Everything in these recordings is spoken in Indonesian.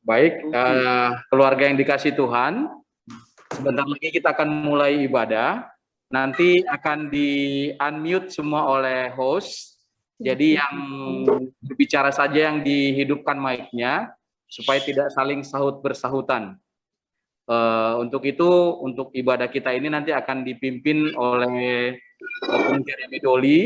Baik, keluarga yang dikasih Tuhan, sebentar lagi kita akan mulai ibadah. Nanti akan di-unmute semua oleh host. Jadi yang berbicara saja yang dihidupkan mic-nya, supaya tidak saling sahut bersahutan. Untuk itu, untuk ibadah kita ini nanti akan dipimpin oleh Opung Jeremy Doli.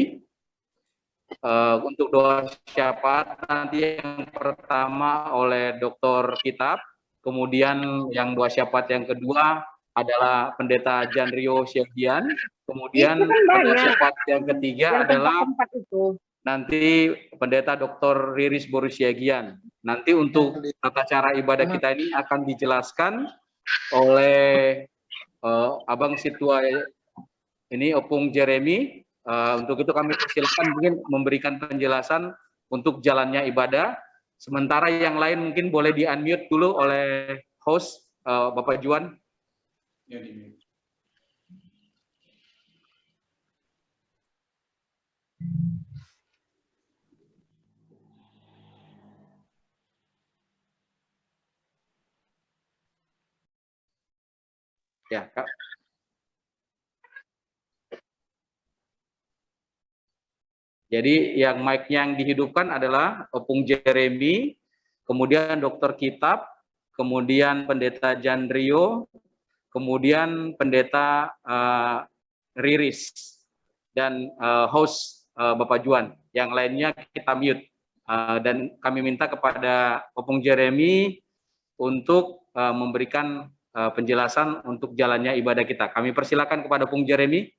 Untuk doa syafaat nanti yang pertama oleh Dr. Kitab, kemudian yang doa syafaat yang kedua adalah Pendeta Janrio Syegian, kemudian doa syafaat yang ketiga adalah nanti Pendeta Dr. Riris Borusyagian. Nanti untuk tata cara ibadah kita ini akan dijelaskan oleh Abang Situa ini Opung Jeremy. Untuk itu kami persilakan mungkin memberikan penjelasan untuk jalannya ibadah. Sementara yang lain mungkin boleh di-unmute dulu oleh host Bapak Juan. Ya, Kak. Jadi yang mic-nya yang dihidupkan adalah Opung Jeremy, kemudian Dr. Kitab, kemudian Pendeta Janrio, kemudian Pendeta Riris, dan host Bapak Juan. Yang lainnya kita mute. Dan kami minta kepada Opung Jeremy untuk memberikan penjelasan untuk jalannya ibadah kita. Kami persilakan kepada Opung Jeremy.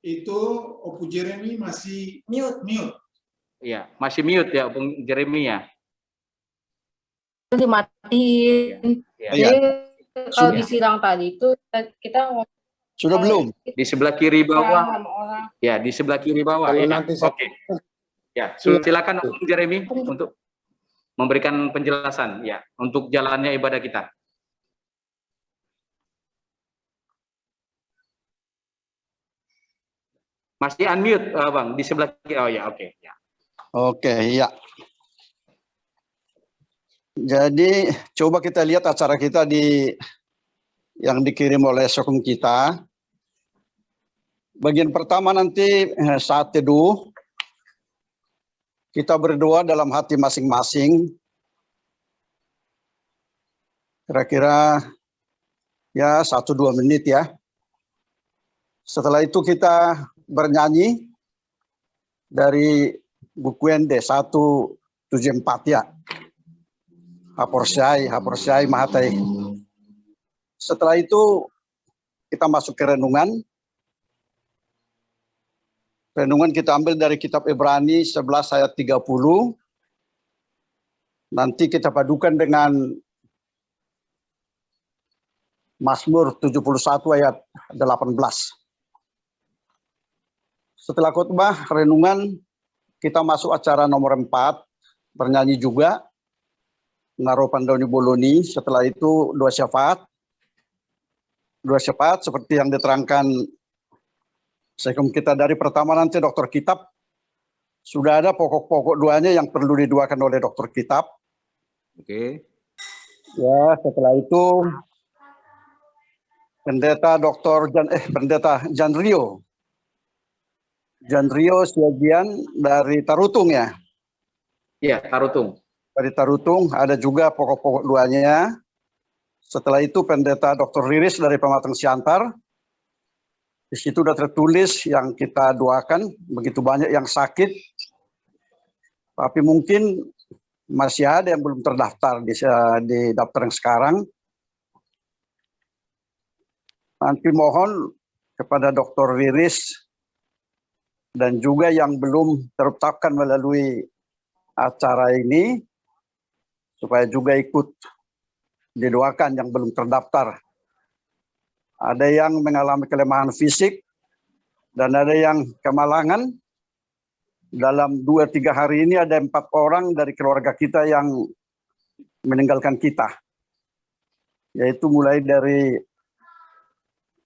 Itu Opung Jeremy masih mute. Iya, masih mute ya Opung Jeremy ya. Dimatiin. Ya. Jadi kalau disilang tadi itu kita sudah belum di sebelah kiri bawah. Ya, di sebelah kiri bawah. Ya. Oke. Ya, silakan Opung Jeremy untuk memberikan penjelasan ya untuk jalannya ibadah kita. Masih unmute, Bang, di sebelah kiri. Oh ya, oke. Ya. Oke, ya. Jadi coba kita lihat acara kita yang dikirim oleh Sokum kita. Bagian pertama nanti saat teduh kita berdoa dalam hati masing-masing. Kira-kira ya 1-2 menit ya. Setelah itu kita bernyanyi dari buku ND 174 ya. Haporsyai Mahatai. Setelah itu kita masuk ke renungan. Renungan kita ambil dari kitab Ibrani 11 ayat 30. Nanti kita padukan dengan Mazmur 71 ayat 18. Setelah khotbah renungan, kita masuk acara nomor 4, bernyanyi juga, Ngaro Pandauni Boloni. Setelah itu doa syafaat. Doa syafaat seperti yang diterangkan sekum kita dari pertama nanti Dokter Kitab. Sudah ada pokok-pokok doanya yang perlu didoakan oleh Dokter Kitab. Oke. Ya, setelah itu Pendeta Janrio Syegian dari Tarutung ya? Iya, Tarutung. Dari Tarutung ada juga pokok-pokok doanya. Setelah itu Pendeta Dr. Riris dari Pematang Siantar. Di situ sudah tertulis yang kita doakan, begitu banyak yang sakit. Tapi mungkin masih ada yang belum terdaftar di daftar yang sekarang. Nanti mohon kepada Dr. Riris dan juga yang belum tertetapkan melalui acara ini, supaya juga ikut didoakan yang belum terdaftar. Ada yang mengalami kelemahan fisik, dan ada yang kemalangan. Dalam 2-3 hari ini ada 4 orang dari keluarga kita yang meninggalkan kita, yaitu mulai dari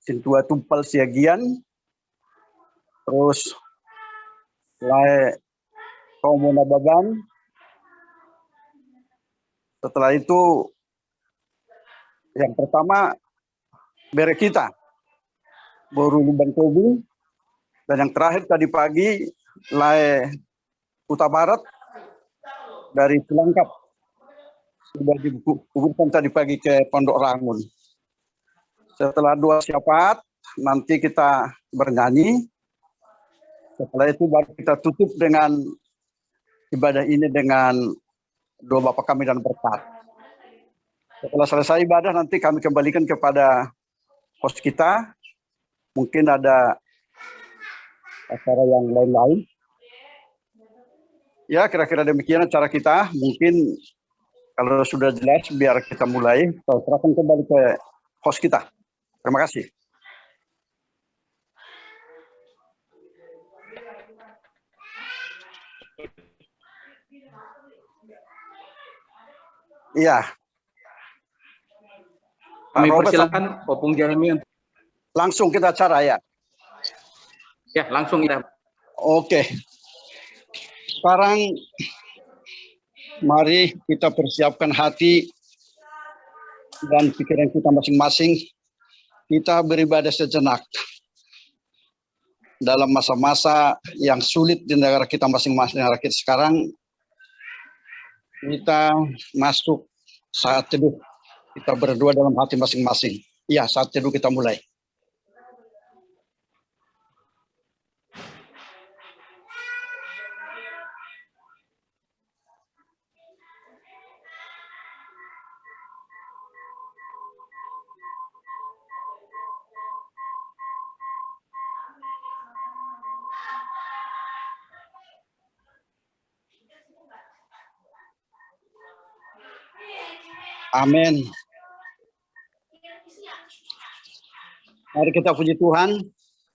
Sintua Tumpal Siagian, terus Lae Romo Nababan. Setelah itu yang pertama Bere kita, Boru Lumban Kobi, dan yang terakhir tadi pagi Lae Kuta Barat dari Cilangkap sudah dikuburkan tadi pagi ke Pondok Rangun. Setelah doa syafaat nanti kita bernyanyi. Setelah itu baru kita tutup dengan ibadah ini dengan doa Bapa kami dan berkat. Setelah selesai ibadah nanti kami kembalikan kepada host kita. Mungkin ada acara yang lain-lain. Ya, kira-kira demikian cara kita. Mungkin kalau sudah jelas biar kita mulai. Kita serahkan kembali ke host kita. Terima kasih. Iya. Kami persilakan Opung Jeremy. Langsung kita acara ya. Ya, langsung kita. Oke. Sekarang mari kita persiapkan hati dan pikiran kita masing-masing. Kita beribadah sejenak dalam masa-masa yang sulit di negara kita masing-masing. Negara kita sekarang kita masuk saat teduh. Kita berdua dalam hati masing-masing. Ya, saat teduh kita mulai. Amin. Mari kita puji Tuhan.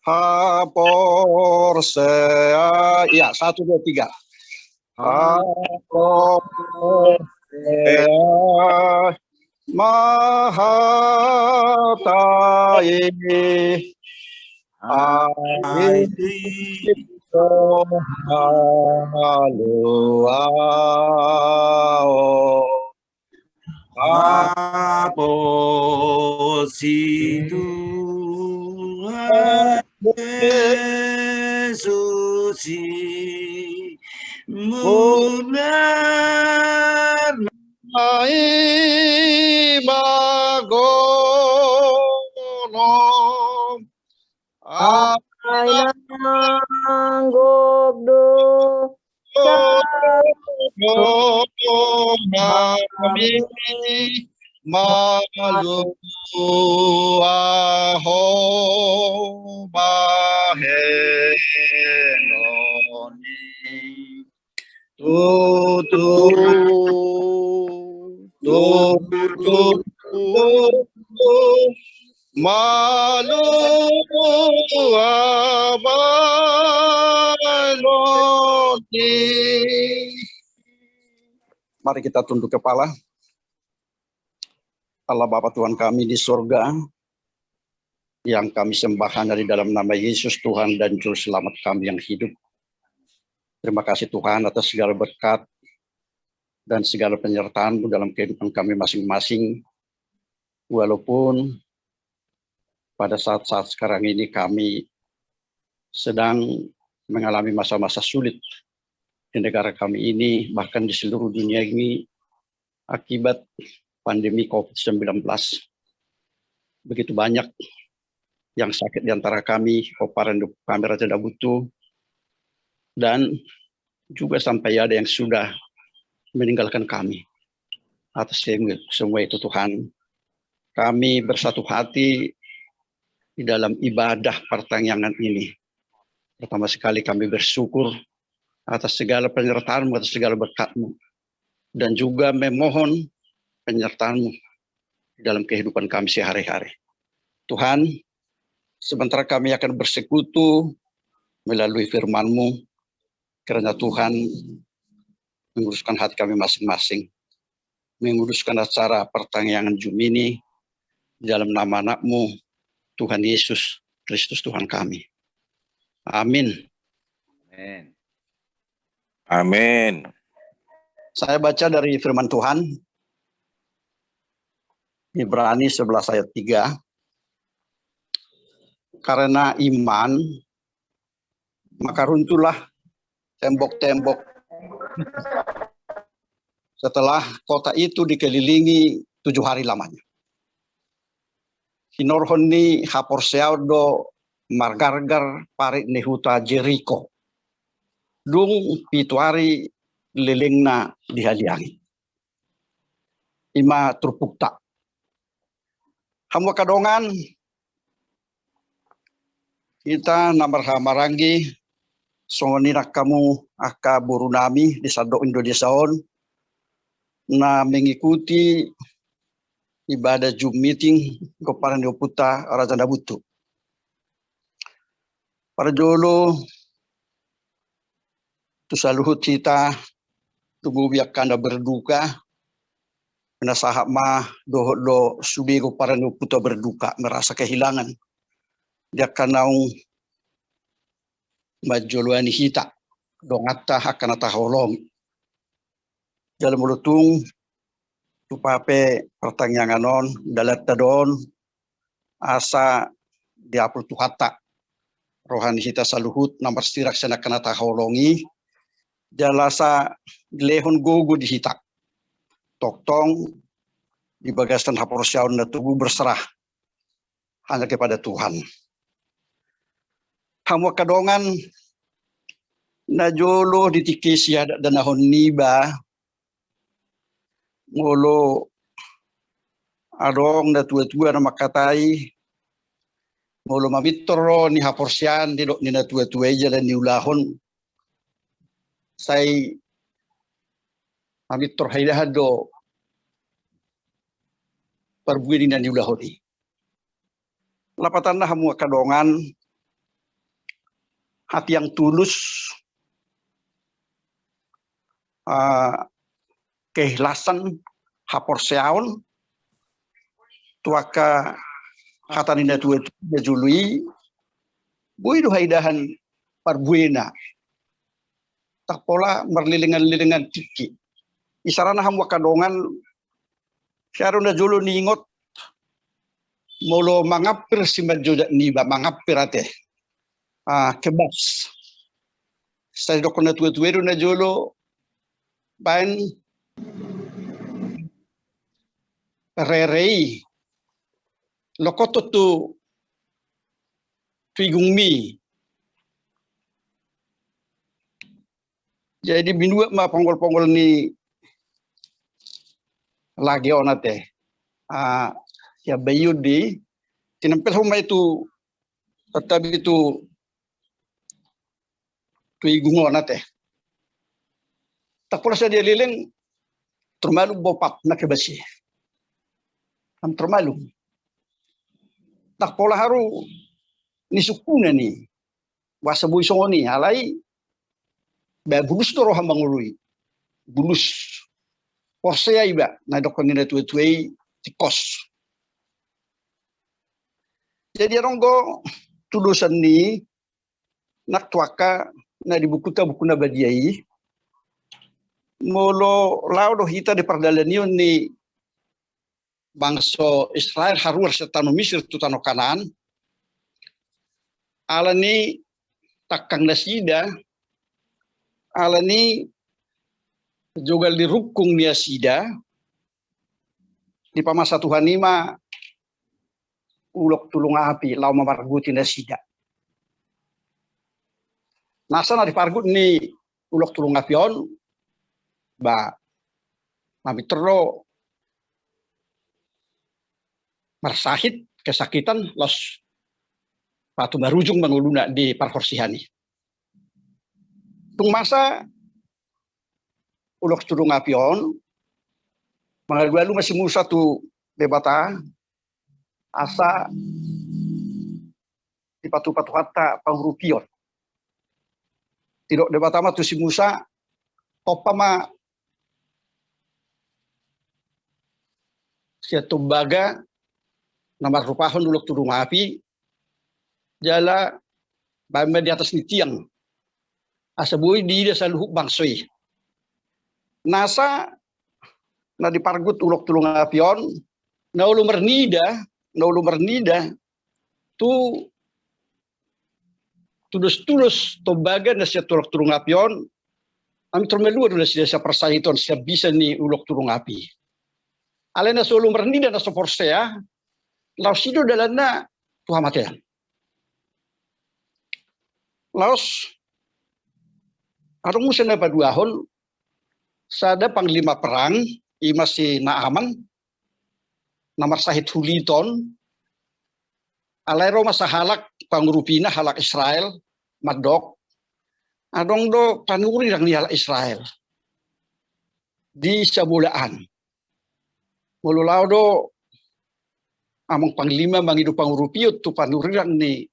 Haporsea. Ya, 1, 2, 3. Haporsea Mahatai Haluao Aposi Tuhan Yesusi munar magono Gobdo malu aho bahenoni malu abaloni. Mari kita tunduk kepala. Allah Bapa Tuhan kami di surga, yang kami sembah hanya di dalam nama Yesus Tuhan dan Juru Selamat kami yang hidup. Terima kasih Tuhan atas segala berkat dan segala penyertaan-Mu dalam kehidupan kami masing-masing. Walaupun pada saat-saat sekarang ini kami sedang mengalami masa-masa sulit di negara kami ini, bahkan di seluruh dunia ini, akibat pandemi COVID-19. Begitu banyak yang sakit di antara kami, Oparan kami Raja Dabutu, dan juga sampai ada yang sudah meninggalkan kami. Atas semua itu Tuhan, kami bersatu hati di dalam ibadah pertanyaan ini. Pertama sekali kami bersyukur atas segala penyertaan-Mu, atas segala berkat-Mu, dan juga memohon penyertaan-Mu dalam kehidupan kami sehari-hari. Tuhan, sebentar kami akan bersekutu melalui firman-Mu, karena Tuhan menguruskan hati kami masing-masing. menguruskan acara pertanyaan Zoom ini dalam nama anak-Mu, Tuhan Yesus Kristus Tuhan kami. Amin. Amin. Amin. Saya baca dari firman Tuhan, Ibrani 11 ayat 3. Karena iman, maka runtuhlah tembok-tembok setelah kota itu dikelilingi 7 hari lamanya. Hinorhoni haporseaudo margargar parit nehuta Jericho. Dung pituari lilingna dihaliangi. Ima turpukta. Hamu kadongan kita namarha marangi songonira kamu aka burunami di Sadok Indonesiaon na mengikuti ibadah Zoom meeting kepada Neoputa Raja Dabutu. Para jolo tu saluhut kita tubuh biakanda berduka menasahak mah do subigo para Neoputa berduka merasa kehilangan dia kanau majoluani hita dongata hakana taholong dalam mulutung tupape pertanyaan non dalat tadon asa diapul tuhata rohani hita saluhut nomor stirak sana kana taholongi jalasa lehon gogo di hita toktong di bagasan haporsiaun na tubuh berserah hanya kepada Tuhan. Hamu kadongan na jolo ditikisi ada danahon niba ngolo adong na tua-tua na makatai ngolo mamitro ni haporsian di ni na tua-tua jalan ni ulahon say mamitro haidahado perbuini na ni ulahoni lapatan na hamu kadongan hati yang tulus, keikhlasan, haporseaun, tuaka hatanina tua jului, bui dohaidahan parbuena, tak pola merlilingan-lilingan tiki. Isarana hamu kadongan, syaruna julu ningot, molo mangapir si majodak niba, mangapir ate. Kebas. Saya dokona tua-tua na jolo bain rerei lokoto tu tuigungmi. Jadi binua ma ponggol-ponggol ni lagi onate. Ya bayudi tinampel huma itu tetapi itu tuigungo nate. Tak pula saya liling termalu bopat na kebasi. Am termalu. Tak pola haru ni sukuna ni. Wasa bui songoni alai ba bulus do roha mangului. Bulus. Porsea iba na dokon ni tuai tikos. Jadi ronggo tulusan ni nak tuaka na di buku na badiai molo laudo hita di perdalanion ni bangsa Israel harus setano Misir tu tano Kanaan ala ni takang nasida ala ni jogal di rukung ni asida di pamasa Tuhan ima ulok tulung api lau mamarguti nasida nasa na di pargut ni ulok tulung apion ba mabitro marsahit kesakitan los patu marujung manguluna di parhorsihani tung masa ulok tulung apion mangalualu masih musa tu debata asa di patu-patu hatta pangrupion tidak debat amat tu si Musa topa ma sia tumbaga namar rupahon ulok turung api jala bamba di atas ni tiang asabui di dia saluhuk bangsoi nasa na dipargut ulok turung apion na ulu mernida tu tulus tumbaga na sia tulok turung apion kami termelua dulu sia persaiton sia bisa ni ulok turung api alena solo mernida na soporsea lausido dalana tuha matean laos arung musen na paduahon sada panglima perang ima si Naaman namar Sahid Huliton alero masa halak pangrupina halak Israel madok adong do panuri rang halak Israel di sabulaan mululau do among panglima mangidu pangrupiut tu panuri rang ni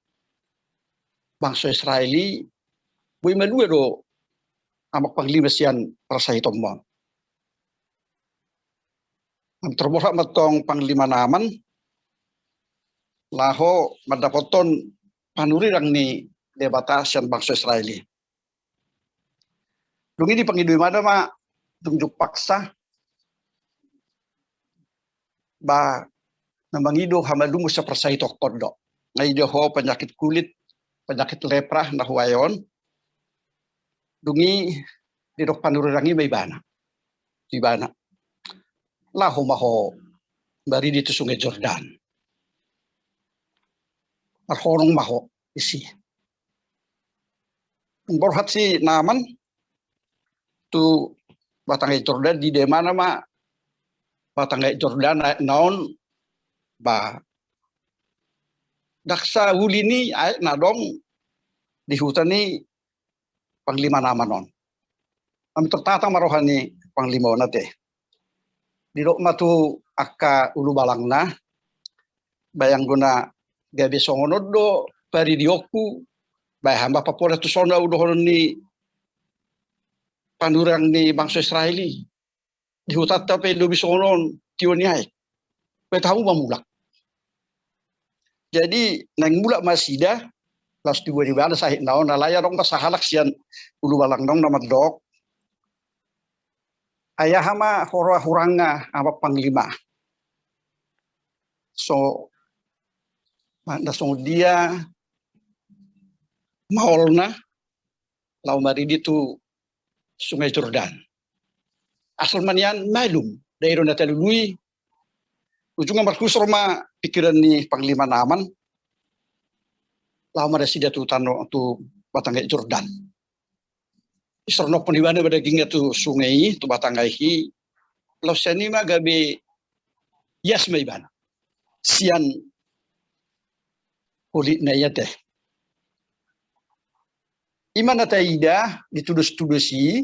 bangsa Israeli bui madua do amak panglima sian Rasahitom mo am terborak matong panglima Naaman laho madapoton panuri rang ni debata sian bangsa Israeli. Dungi di pangidui mana ma tunjuk paksa ba namangido hamalumo sa persaitok kondo. Ngayon ho penyakit kulit, penyakit lepra na huwayon. Dungi di dok panuri rangi may bana. Di bana. Laho maho bari dito sungai Jordan. Arhorong maho isi. Borhat si Naaman tu batangay Jordan di demana ma batangay Jordan naon ba daksa huli ni ay nadong di hutan ni panglima Naaman non. Kami tertatang marohan ni panglima nate. Di dok matu akka ulu balang na bayang guna gabi songonod do pari dioku bay hamba papola tu sona udohon ni panurang ni bangsa Israeli di hutat tapi lobi sonon tioni ai pe tahu mamulak jadi nang mulak masida las dua di bana sahid naon alaya dong pasahalak sian ulu balang dong nama dok ayah hama hora huranga apa panglima so mana so dia maolna lau maridi tu Sungai Jordan. Asal manian malum daerah natalului ujungnya markus Roma pikiran ni panglima Naaman lama resida tu tano tu batangay Jordan. Isarno peniwana pada ginga tu sungai tu batangay hi lau sani ma gabe yas may bana sian kulit na yate. Iman na taida ditudus-tudusi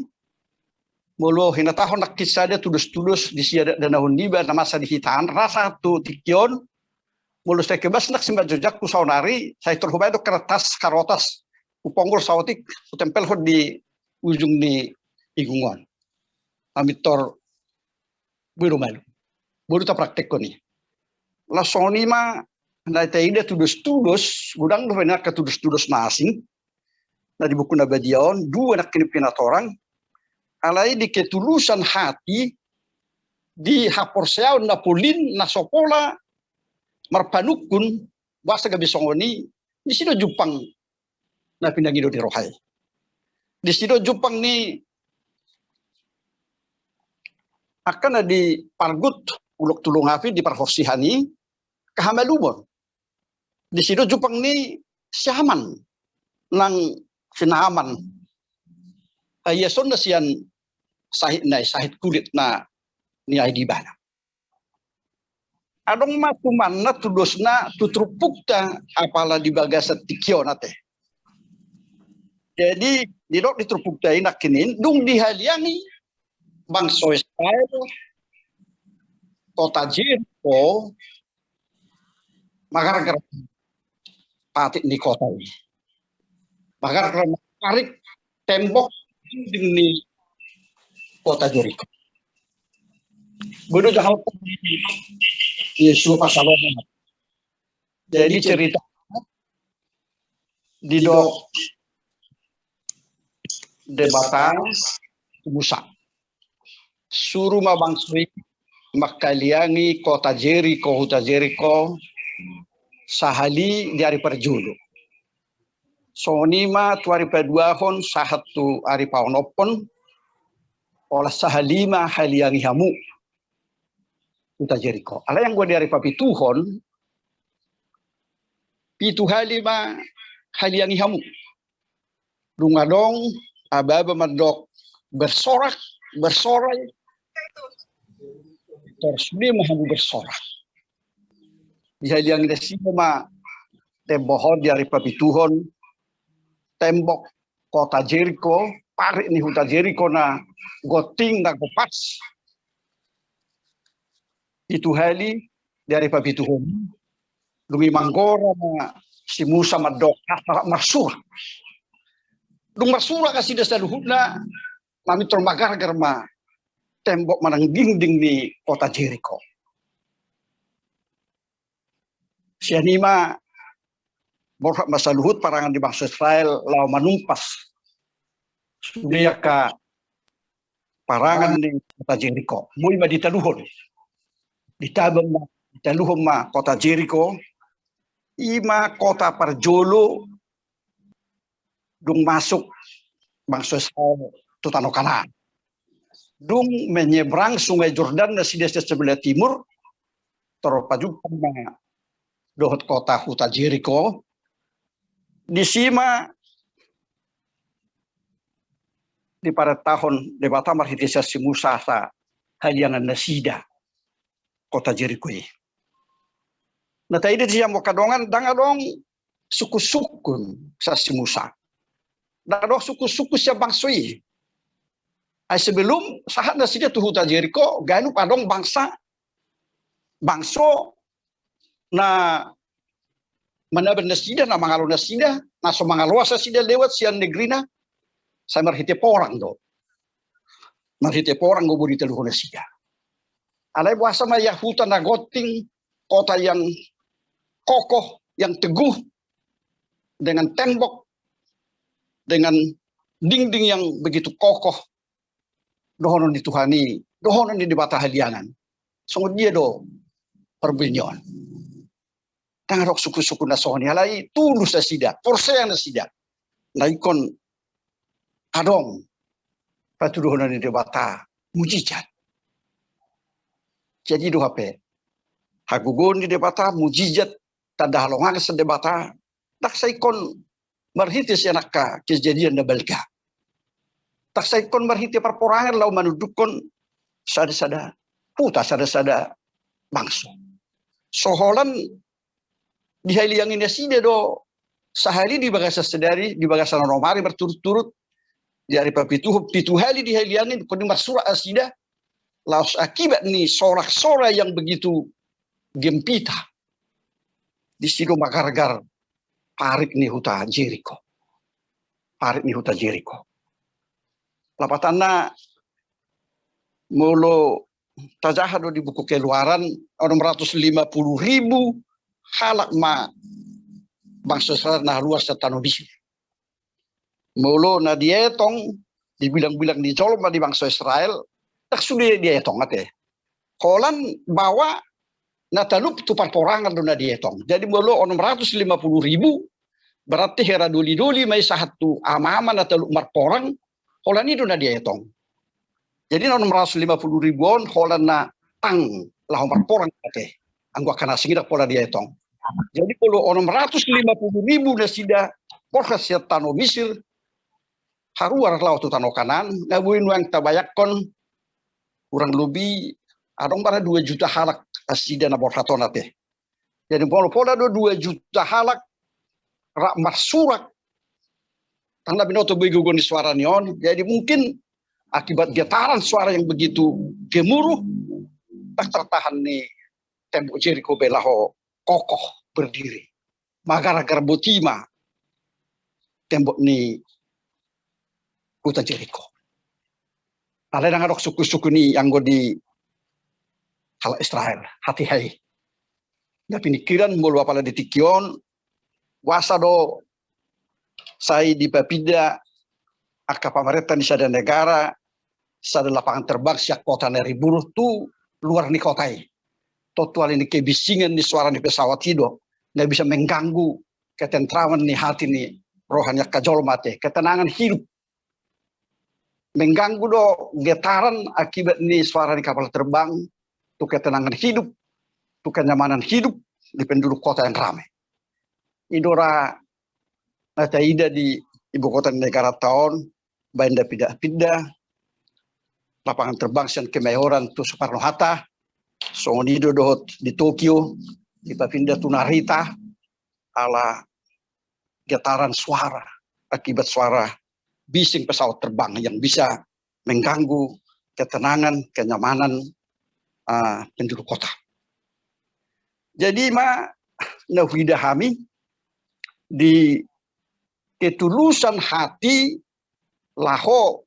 mulu hina tahun nak kisah dia tudus-tudus di sia danahun diba na masa dihitaan rasa tu tikion mulu saya kebas nak simba jejak ku saunari saya terhubung itu kertas karotas uponggol sautik tempel hod di ujung ni igungon amitor biru malu baru ta praktek ko ni la soni ma na taida tudus-tudus gudang do benar ke tudus-tudus na asing na di buku Nabadion dua nak kini pinatorang alai di ketulusan hati di haporseaw na pulin na sopola marpanukun basta gabi songoni di sido jupang na pinangido di rohay di sido jupang ni akan na di pargut ulok tulung api di parhorsihani kahamalumon di sido jupang ni siaman nang Naaman ayason na siyan sahid kulit na ni ay di bana. Adong matuman na tudos na tutrupukta apala di baga sa tikyo nate. Jadi didok ditrupukta inakinin dung dihaliangi bangso Israel kota Jericho magar patik ni kota ini. Magar tarik tembok di kota Jericho. Bodoh jahal Yesus pasal. Jadi cerita di dok debatan Musa suruh mabangsui makaliangi kota Jericho sahali dari perjulu sonima tuari peduahon sahatu ari paonopon olah sahalima haliangi hamu kota Jericho ala yang gua dari papituhon pitu halima haliangi hamu dungadong ababa madok bersorak terus dia mahu bersorak di haliangi desima tembohon dari papituhon tembok kota Jericho parik ni huta Jericho na goting na gopas itu hali dari papituhon lumi manggora na si Musa madok marsura dung marsura kasih desa luhutna mami termagar germa tembok manang dinding di kota Jericho sianima borhak masa luhut parangan di bangsa Israel lau manumpas sudah ka parangan di kota Jericho mui ma ditaluhon ditabang ma ditaluhon ma kota Jericho ima kota parjolo dung masuk bangsa Israel tutano Kanaan dung menyeberang sungai Jordan na sides sebelah timur terpajukan ma dohot kota huta Jericho di sima di pada tahun debata marhitisa si Musa sa haliangan nasida kota Jericho nah tadi dia mau kadongan dangadong suku-suku sa si Musa dangadong suku-suku siya bangsui ay sebelum sahat nasida tu huta Jericho ganu padong bangsa bangso na manaban nasida na mangalo nasida na so mangalosa sida lewat sian negrina sa marhite porang do marhite porang go budi telu nasida alai buasa ma yahuta na goting kota yang kokoh yang teguh dengan tembok dengan dinding yang begitu kokoh dohonon dituhani dohonon di bata halianan sungguh dia do perbinyon tangarok suku-suku nasohoni halai tulus nasida porsean nasida laikon adong patu dohonon di bata mujizat jadi do hape hagugon di debata mujizat tanda halongan sa debata tak saikon marhitis yanakka kejadian na balga tak saikon marhiti perporangan lau manudukon sada-sada puta sada-sada bangso soholan di haliangin nasida do sahali di bagasa sedari di bagasa nomari berturut-turut di hari pitu hali di haliangin kuni marsura asida laos akibat ni sorak-sorak yang begitu gempita di sido magargar parik ni huta Jericho lapatana mulu tajahado di buku keluaran 650.000 halak ma bangsa Israel na luas sa tanah bisi mulu na dietong dibilang-bilang di colma di bangsa Israel tak sudah dietong ate kolan bawa natalup tu parporangan do na dietong jadi mulu 650.000 berarti hera duli-duli may sahatu ama-ama natalup marporang kolan itu na dietong jadi 650.000 holan na tang lah marporang ate anggo kana singira pola dietong jadi kalau 650.000 na sida porkas ya tano Misir haruar laut tu tano Kanaan ngabuin wang tabayakon kurang lebih adong pada 2 juta halak asida na borhaton ate jadi pola 2 juta halak rak marsurak tanda binoto begogon di suara nion jadi mungkin akibat getaran suara yang begitu gemuruh tak tertahan nih tembok Jericho belaho kokoh berdiri magara-gara botima tembok ni kota Jericho ada dengan suku-suku ni yang go di hal Israel hati-hati. Na pinikiran mulu apala di tikion wasa do saya di papida aka pamarenta di sada negara sada lapangan terbang siak kota dari buruh tu luar ni kotai. Totual ini kebisingan di suara di pesawat hidup nggak bisa mengganggu ketentraman nih hati nih rohanya kajol mate ketenangan hidup mengganggu do getaran akibat nih suara di kapal terbang tuh ketenangan hidup tuh kenyamanan hidup di penduduk kota yang ramai. Idora nata ida di ibu kota negara tahun benda pindah lapangan terbang sian Kemayoran tu Soekarno Hatta Songonido dohot di Tokyo di Papinda tu Narita ala getaran suara akibat suara bising pesawat terbang yang bisa mengganggu ketenangan kenyamanan penduduk kota. Jadi nawidahami di ketulusan hati laho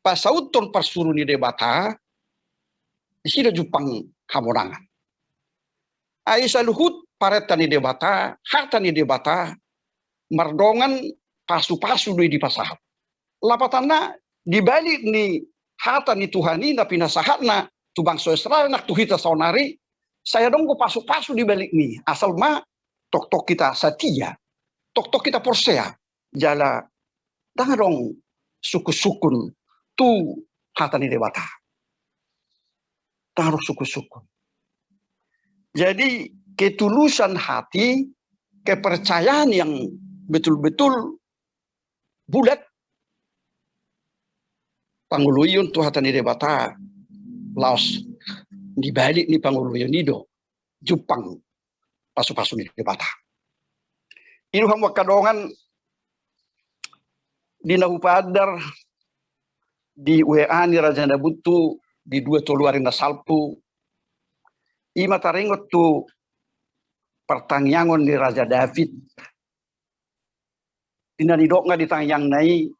pasauton parsuru ni debata di sini Jepang hamonangan. Aisyah luhut paretan ni debata, harta ni debata, mardongan pasu-pasu di pasahat. Lapatana dibalik ni harta ni Tuhan ni tapi nasahatna tu bangsa Israel nak tuhita saunari saya dong pasu-pasu di balik ni asal tok-tok kita setia, tok-tok kita porsea jala dong suku-sukun tu harta ni debata. Taruh suku-sukun. Jadi ketulusan hati, kepercayaan yang betul-betul bulat panguluyun tu hata ni debata laos dibalik ni panguluyun nido Jepang pasu-pasu ni debata. Inuham wakadongan di Nahupadar di WA ni Raja Nabutu di 2 toluarin na salpu ima taringot tu pertangyangon ni Raja David inanidok nga ditangyang nai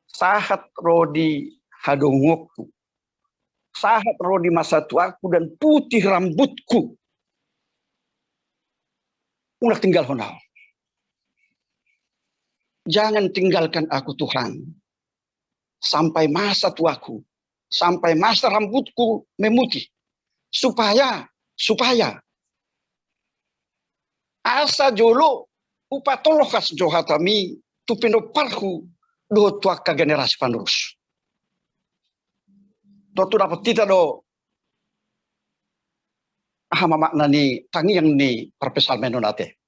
sahat rodi hadongokku sahat rodi masa tuaku dan putih rambutku unak tinggal honal. Jangan tinggalkan aku Tuhan sampai masa tuaku, sampai masa rambutku memutih, supaya asa jolo upatolokas johatami tupindo parku do tuaka generasi panerus. Do tu dapat tita do ahama makna ni tangiang ni perpesal menonate.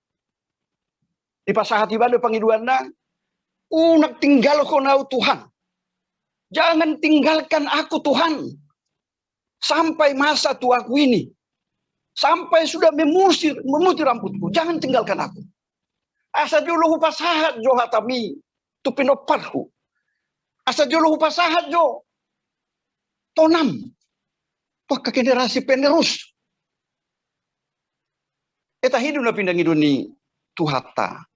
Di pasahati bado pangiduana unak tinggal ko nau Tuhan. Jangan tinggalkan aku Tuhan. Sampai masa tuaku ini. Sampai sudah memutih rambutku. Jangan tinggalkan aku. Asa dulu pasahat jo hatami. Tupinoparku. Asa dulu pasahat jo. Tonam. Paka generasi penerus. Eta hidup na pindang iduni tuhata.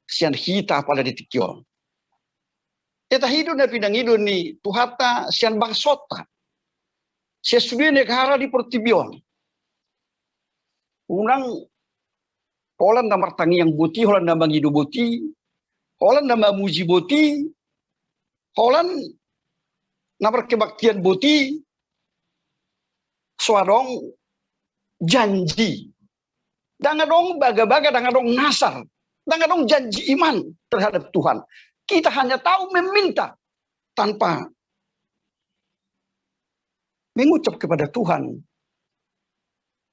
Sian hita pada ditikyo. Eta hidup na pindang iduni tuhata sian bangsota. Sia sudah negara di pertibion. Unang Holland na martangi yang buti, Holland na mangidu buti, Holland na mamuji buti, Holland na berkebaktian buti, suarong janji. Dangadong baga-baga, dangadong nasar. Dangadong janji iman terhadap Tuhan. Kita hanya tahu meminta tanpa mengucap kepada Tuhan.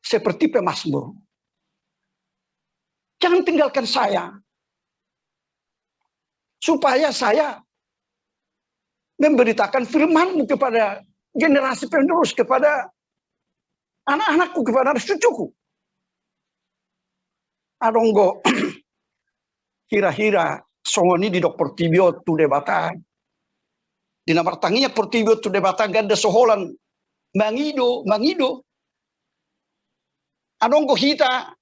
Seperti pemazmur. Jangan tinggalkan saya. Supaya saya memberitakan firman-Mu kepada generasi penerus, kepada anak-anakku, kepada anak cucuku. Adonggo hira-hira songoni di dok Portibio tu debata. Di nomor tanginya Portibio tu debata ganda soholan mangido. Adonggo hita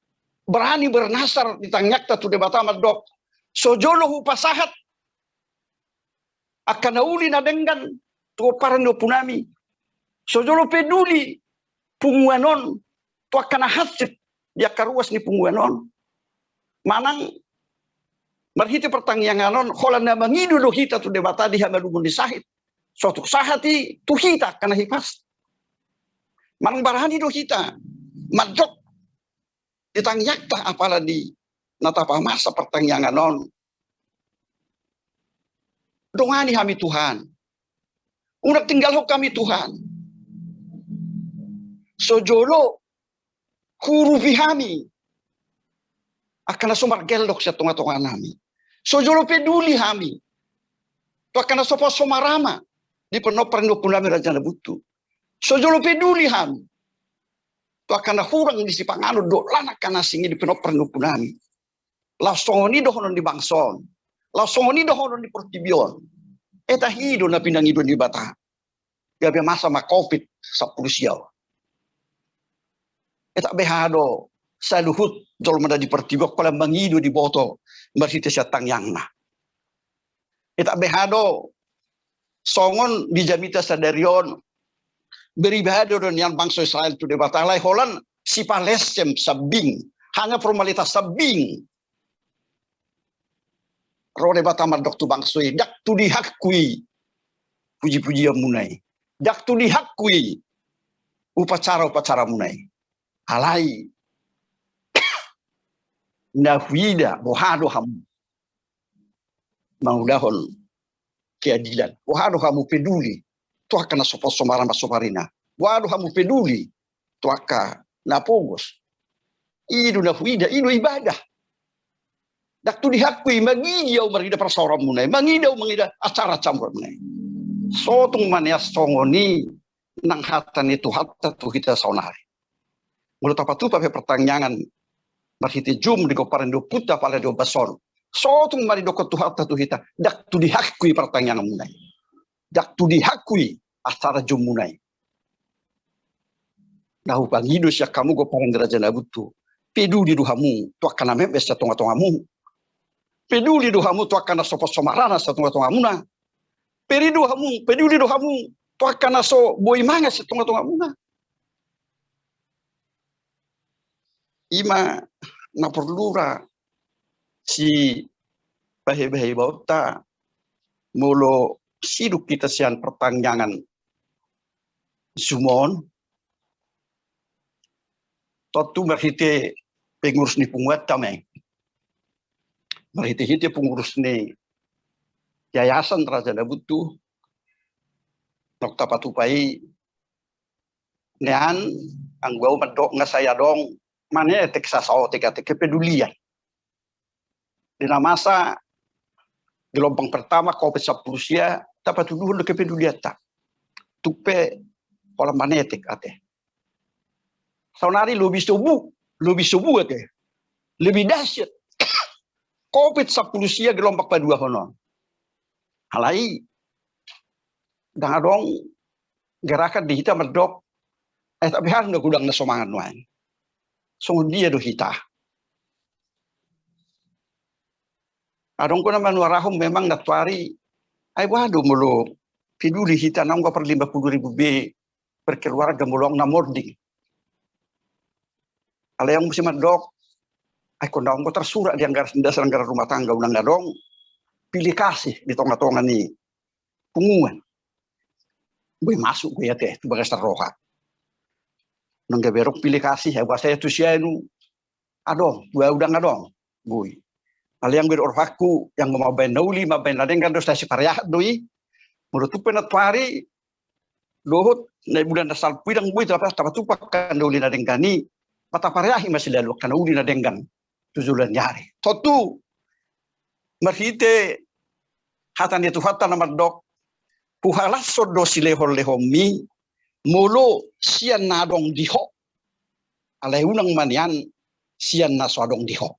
berani bernasar di tangnyakta tu debata madok. Sojolo pasahat akan nauli na denggan tu parando punami. Sojolo peduli punguanon to kana hasit dia karuas ni punguanon. Manang marhiti pertangyanganon holanda mangidu do hita tu debata di hamadugun di sahit. Suatu sahati tu hita kana hipas. Manang barahani do hita. Madok ditangyakta apala di natapa masa pertangyanganon. Dongani kami Tuhan. Unak tinggal ho kami Tuhan. Sojolo kuruvi kami. Akan sumar geldok sa tunga-tunga nami. Sojolo peduli kami. Tu akan sopa somarama. Di penopran do punami raja na butu. Sojolo peduli kami. Tu akan hurang di sipangano do lanak kana singi di penopran do punami. Lasongoni do honon di bangson. Lasongoni do honon di portibion. Eta hido na pinangido di bata. Gabi masa ma COVID sa pulusiyaw. Eta behado sa luhut jol mada di pertigok pala mangido di boto marsite sa tangyang na. Eta behado songon di jamita sa darion beribado don yang bangsa Israel tu de batalai holan si Palestem sabing hanya formalitas sabing rode batamar doktu bangsoi dak tu dihakui puji-puji munai dak tu dihakui upacara-upacara munai alai nahwida bohado ham maudahon keadilan bohado kamu peduli tu akan sopo somarama soparina bohado kamu peduli tu akan napogos idu nahwida idu ibadah dak tu dihakui mangidaw marida persoalan munai mangidaw mangida acara campur munai sotung mania songoni nang hatan itu hatta tu kita saunari mulut apa tu pakai pertanyaan marhiti jum di koparan do puta pala do bason sotung mari do tu hatta tu kita dak tu dihakui pertanyaan munai dak tu dihakui acara jum munai nahu pangido sia kamu go parang deraja nabutu peduli duhamu tu akan mebes sa tonga-tongamu peduli dohamu tu akan sopo somarana sa tunga-tunga muna. Peduli dohamu tu akan so boi manga sa tunga-tunga muna. Ima na perlura si bahe-bahe bauta mulo siduk kita sian pertanyaan sumon totu marhite pengurus ni punguat tameng. Marhiti-hiti pengurus ni yayasan Raja Nabutu Nokta Patupai nean ang gua medok nga saya dong mana etek sasao teka kepedulian di masa gelombang pertama COVID sa Rusia dapat tuduhan kepedulian tak tupe pola manetik ate saunari lebih subuh ate lebih dahsyat COVID sa Rusia gelombang kedua honon. Halai dong gerakan di hita merdok tapi harus gudang na somangan wan. So dia do hita. Adong ko naman warahom memang natwari ay wado mulo peduli hita nang ko per 50,000 B per keluarga mulong na mording. Ala yang musim merdok ay kung daong ko tersurat di dasar anggaran rumah tangga unang nadong pilih kasih di tonga-tonga ni pungungan. Boy masuk gue ya teh tu bagas terroha. Nang gaberok pilih kasih ya saya tu sia nu adong gua udah ngadong boy. Aliang gue orhaku yang mau main nauli main ladeng kan dosa si pariah doi. Menurut tu penatwari dohot na bulan dasal pidang boy tapi tu pakan nauli ladeng kani mata pariah masih lalu kan nauli ladeng kan tujulan nyari. Totu marhite hatan itu hatan nama dok puhalas sodo silehol lehomi mulu sian nadong diho alai unang manian sian naswadong diho.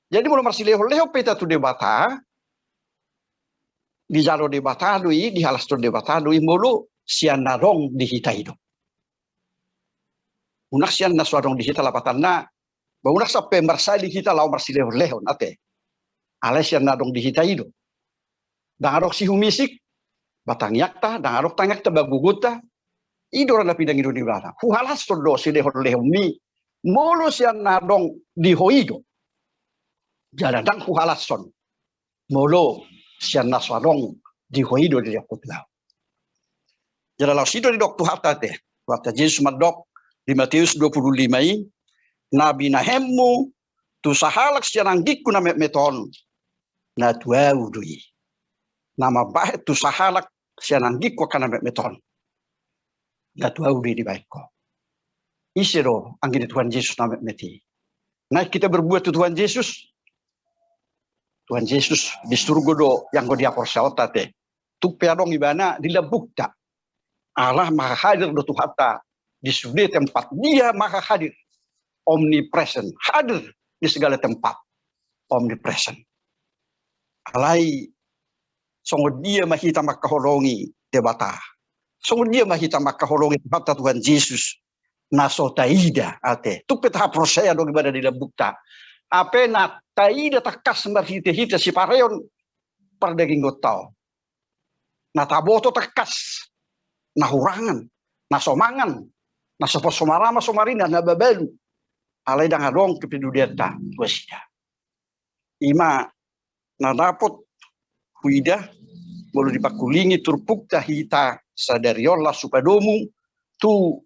Jadi mulu marsilehol leho peta tu debata di jalo debata dui di halas tu debata dui mulu sian nadong dihita hidup. Unak sian naswadong dihita lapatanna baunak sampai marsali kita lau marsilehol leho nate. Alai sian nadong dihita hidup. Dangarok si humisik batang yakta dangarok tangyak tabaguguta Idora na pidang ido ni bata. Huhalas to do si deho lehumi. Molo siya nadong di hoido. Jaladang huhalason. Molo siya naswadong di hoido di yakutlaw. Jalalau sido di dok tuhata te. Waktu Yesus madok di Matius 25 ini. Nabi nahemu tu sahalak siya nanggiku na meton. Na tuwa udui. Nama bahet tu sahalak siya nanggiku ka na meton. Na tuwa udui di baikko. Isiro ang gini Tuhan Yesus na meti. Nah kita berbuat tu Tuhan Yesus. Tuhan Yesus di surga do yang go dia porsaota te. Tu peadong ibana di labukta. Allah maha hadir do Tuhata di sudi tempat. Dia maha hadir. Omnipresent. Hadir di segala tempat. Omnipresent. Alai songo dia mahita makaholongi debata. Songo dia mahita makaholongi Tuhata Tuhan Yesus. Naso taida ate. Tu peta prosea do ibada di labukta. Ape na taida takas marhite-hite si pareon pardaging gotao. Na taboto takas. Nahurangan, nasomangan, nasoposomarama somarina na babalu. Alay dang adong kepidudeta wasida. Ima na dapat huida mulu dipakulingi turpukta hita sadariola supadomu tu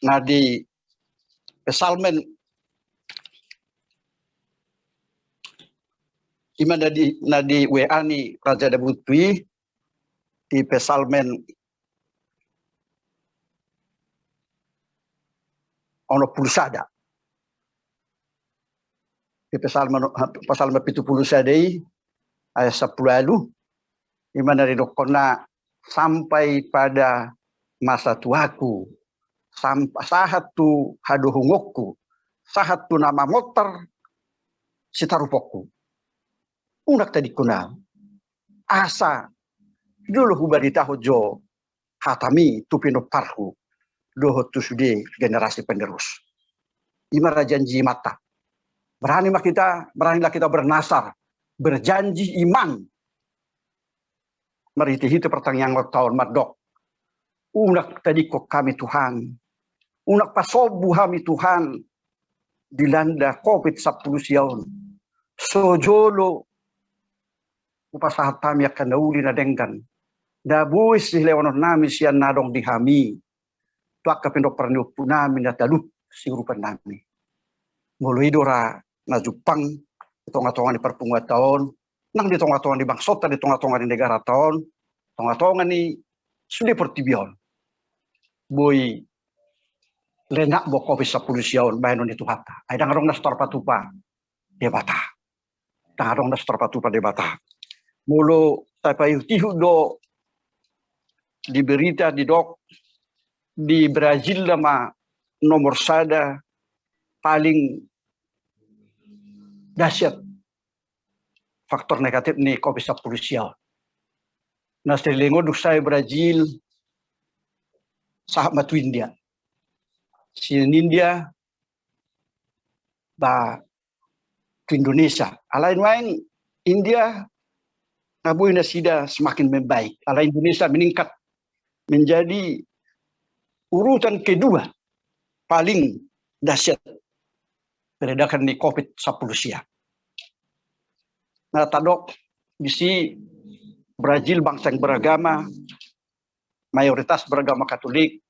na di pesalmen ima na di WA ni Raja Dabutui di pesalmen ono pulsada. Di pasal 70 sadai ayat 10 di mana didokona sampai pada masa tuaku sahat tu haduhungokku sahat tu nama motor sitarupoku unak tadi kunal asa dulu hubadita hojo hatami tupino parhu doho tu sude generasi penerus imara janji mata beranilah kita bernasar berjanji iman meriti-hiti pertanyaan tahun madok unak tadi kok kami Tuhan unak pasobu kami Tuhan dilanda COVID-19 siaun sojolo upasahat kami akan nauli na denggan dabuis lewonon nami sian nadong dihami tuak kapindok perniup nami na talup sirupan nami mulu idora na Jepang tonga-tonga di perpunguan tahun nang di tonga-tonga di bangsota di tonga-tonga di negara tahun tonga-tonga ni sudah pertibion boy lenak bo COVID-19 siaun bayan itu hata ay dangarong nastor patupa debata dangarong nastor patupa debata mulu tapayu tihu do di berita di dok di Brazil lama nomor sada paling dahsyat faktor negatif ni COVID-19 sial. Nah, selingo dusai Brazil sahabat tu India. Si India ba tu Indonesia. Alain-lain India ngabuin sida semakin membaik. Alain Indonesia meningkat menjadi urutan kedua paling dahsyat peredaran di COVID-19 sial. Nah, tadok bisi Brazil bangsa yang beragama, mayoritas beragama Katolik.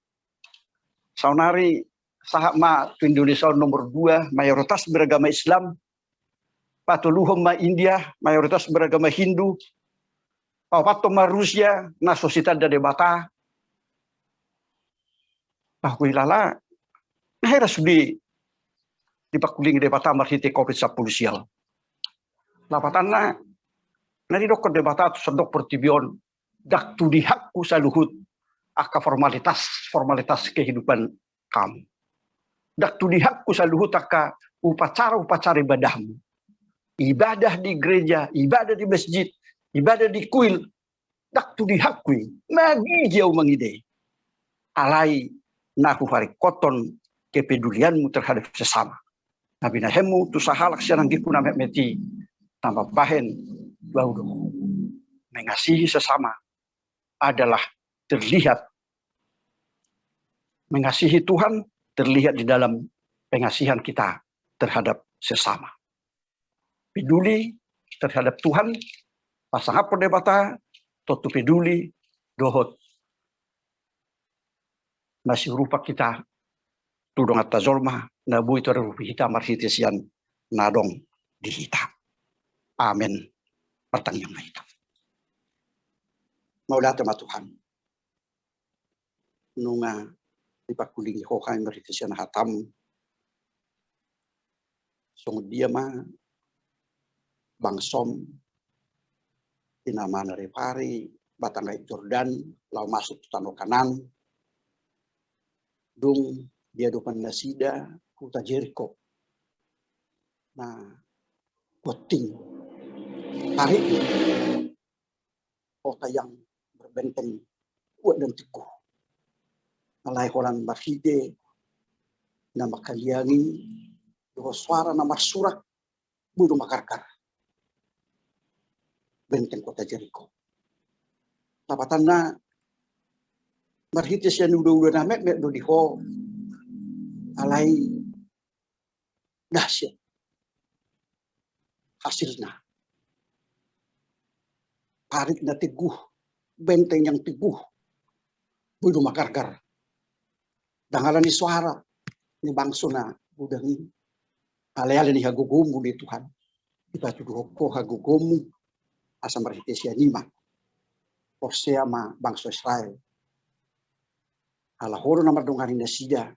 Saunari sahama tu Indonesia nomor 2, mayoritas beragama Islam. Patuluhum ma India, mayoritas beragama Hindu. Patoma Rusia, na sosiedad da debata. Bahwilala, nahera sudi dipakuling debata marhiti COVID-19 sial. Lapatan na naridok debata sedok pertibion dak tu dihakku saluhut aka formalitas kehidupan kamu. Dak tu dihakku saluhut aka upacara ibadahmu. Ibadah di gereja, ibadah di masjid, ibadah di kuil. Dak tu dihakku magi jauh mangide. Alai nahu hari koton kepedulianmu terhadap sesama. Nabi nahemu tu sahalak sianang giku namek meti. Tambah bahen bahwa mengasihi sesama adalah terlihat Mengasihi Tuhan terlihat di dalam pengasihan kita terhadap sesama. Peduli terhadap Tuhan, pasangan perdebatan, totu peduli, dohot. Masih rupa kita, tudong at tazolma, nabu itu rupi kita marhitisian nadong di kita. Amin. Pertanyaan kita. Maulah tema Tuhan. Nunga dipakulingi hokai marhitisian hatam. Song dia mah bangsom inama narepari batangai Jordan lau masuk tanah kanan dung dia depan nasida kota Jericho. Nah, koting hari kota yang berbenteng kuat dan teguh. Alai holan marhide nama kaliangi dua suara nama surak budu makarkar benteng kota Jericho. Tapatanna marhitis yang udah namek do diho alai dahsyat hasilnya. Parit na teguh, benteng yang teguh budu makarkar. Dangalan ni suara ni bangsuna budangi alai ni hagugumu di Tuhan. Ibatu duhoko hagugumu asam marhitis ya nima. Posea ma bangsa Israel. Alahoro nama dongari nasida.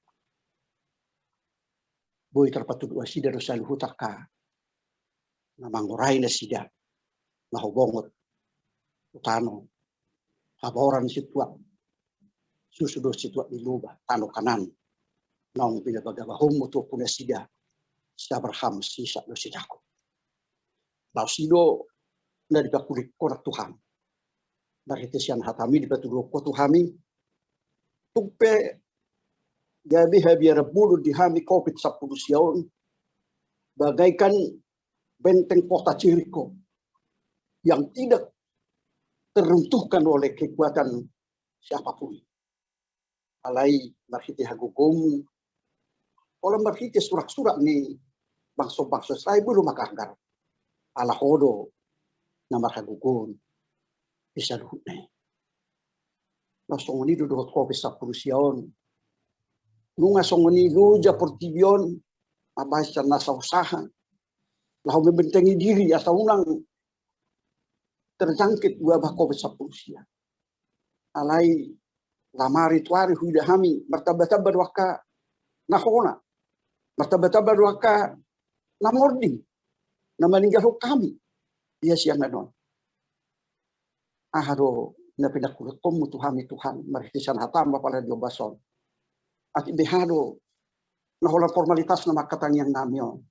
Boy terpatu dua sida dosa luhutaka. Namangurai nasida. Mahobongot. Utano. Haboran situat. Susudo situat di lubah. Tano kanan. Naung pinabagabahong mutu punasida. Sa Abraham sisa dosa Jakob. Lausido na dipakulik korak Tuhan. Marhitisian hatami dipatulok ko Tuhami. Tupe gabi habiar bulu dihami COVID-10 siaon. Bagaikan benteng kota Jericho. Yang tidak teruntuhkan oleh kekuatan siapapun. Alai marhiti hagugomu. Kalau marhiti surak-surak ni bangsa-bangsa saya belum makanggar. Ala hodo nama hagugon bisa luhutnya. Nasongoni duduk COVID-10 siaon. Nunga songoni luja portibion. Abay sa nasa usaha. Lahu membentengi diri asa unang terjangkit wabah COVID-10 siaon. Alai lamari tuari huidahami martabata waka nahona. Martabata waka namordi. Namaninggal kami. Iya siang nanon. Ahado na pinakulot ko mo Tuhan marhitisan hatam pala diobason. At ibehado na holang formalitas na makatangyang namin.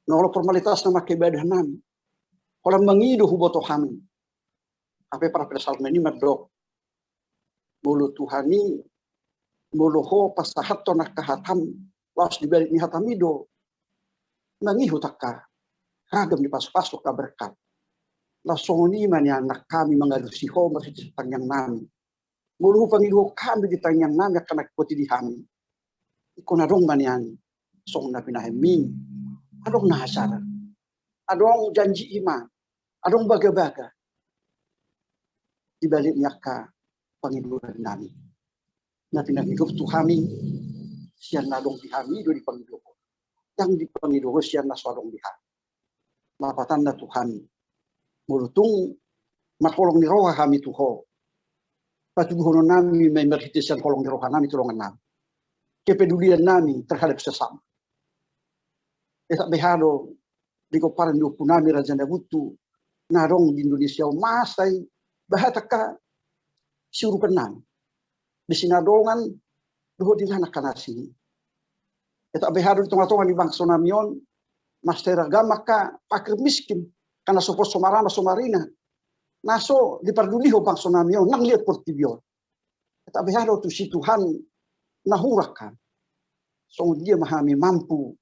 Na holang formalitas na makibadah namin. Holang mangido huboto kami. Ape para pinasal ni madok. Mulu Tuhani mulu ho pasahat to nakahatam. Laos dibalik ni hatamido. Nangiho taka. Ragam di pasok-pasok ka berkat. Lasoni man yan anak kami mangalusiho masih panjang nami. Mulu pangiluho kami di tangyang nami akan nakikuti di kami. Iko na dong man yan. Song na pinahiming. Adong nahasara. Adong janji iman. Adong baga-baga. Dibalik niya ka pangiluhan nami. Na pinaghidup to kami. Siya na dong dihamido di pangiluho. Yang di pangiluho siya na swadong dihami. Mapatan na Tuhan. Mulutung matolong ni roha kami tuho. Patuduhono nami may marhitisan kolong ni roha nami tulungan nami. Kepedulian nami terhadap sesama. Esak behado di koparan di upu nami raja nabutu narong di Indonesia masay bahataka siurupan nami. Di sinadongan duho di anak kanasi. Esak behado di tengah-tengah di bangsa nami yon master agama ka pakir miskin. Karena sopos somarana somarina. Naso diperduliho bang sonamio nang lihat portibio. Tapi haro tu si Tuhan nahurakan. So dia mahami mampu.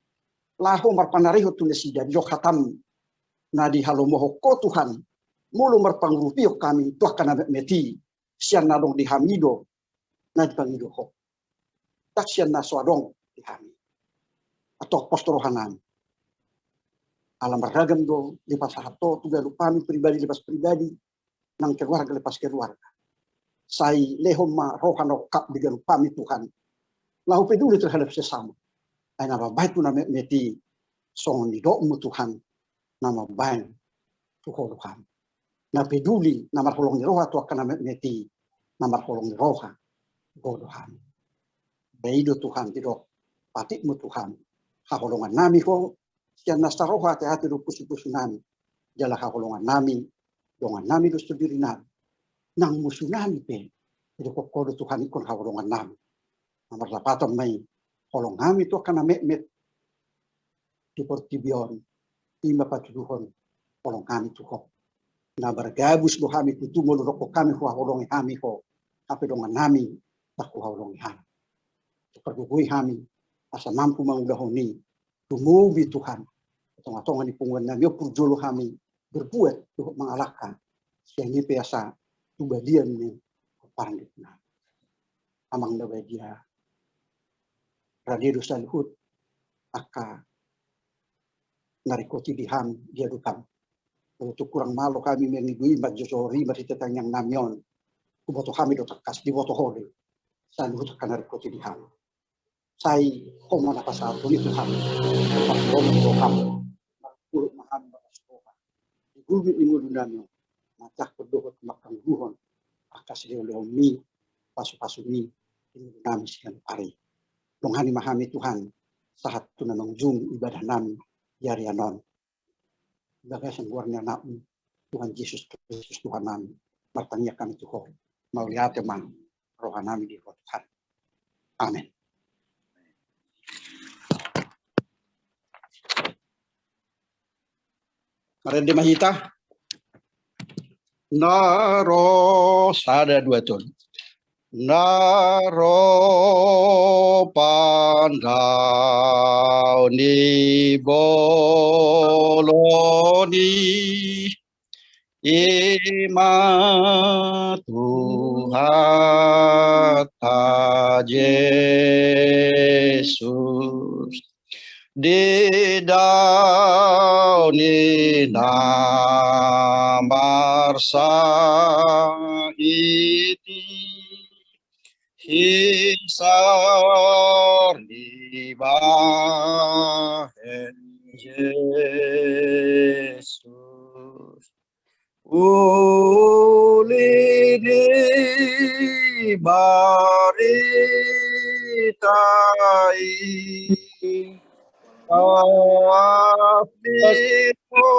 Laho marpanariho tu nesida jok hatam. Nadi halomoho ko Tuhan. Mulu marpangrupio kami tuah kana meti. Sian nadong dihamido. Nadi pangido ho. taksian na swadong di kami. Atau postorohanan. Alam beragam do lepas hato tuga lupami pribadi lepas pribadi nang keluarga lepas keluarga. Sai lehoma rohano kap dengan lupami Tuhan. Lahu peduli terhadap sesama. Ay nama baik tu nama meti song ni do'mu Tuhan. Nama baik Tuhan. Na peduli nama holong ni roha tu akan nama meti nama holong ni roha. Tuhan. Beido Tuhan tidak patikmu Tuhan. Haholongan nami ko sian nastaroha hati-hati do pusu-pusu nami. Jala haholongan nami, dongan nami do sendiri nami. Nang musuh nami pe. Jadi kokodo Tuhan ikon haholongan nami. Nomor lapatan may holong nami to akan met di portibion. Ima patuduhon holong kami Tuhan. Na bergabus do kami kutumo do kami haholongi kami ko. Tapi dongan nami tak haholongi kami. Pergugui kami asa mampu mengudahoni tumubi Tuhan tengah-tengah di punggungan nami purjolo kami berbuat untuk mengalahkan siang biasa tubadian ni parang ditna amang dawe dia radio salihut aka narikoti diham dia dukam untuk kurang malu kami mengigui majosori maritetang yang namion kuboto kami do takas di boto hole salihut aka narikoti diham sai koma na pasal itu Tuhan pagrom ko kami puro mahan bastoha gubi imulunano macak berdoa makang guhon akas leomi pasu-pasumi imulunami sikan pari longhani mahami Tuhan saat tunanong jung ibadah nami yari anon bagai sangguarnya naum Tuhan Yesus Kristus Tuhan nami bertanya kami Tuhan mau lihat emang rohanami di Tuhan amin. Marende mahita. Naro sada dua ton. Naro pandau ni boloni ima Tuhan Yesus. Di dauni namarsa iti hisar di bahen Yesus uli di baritai Afiko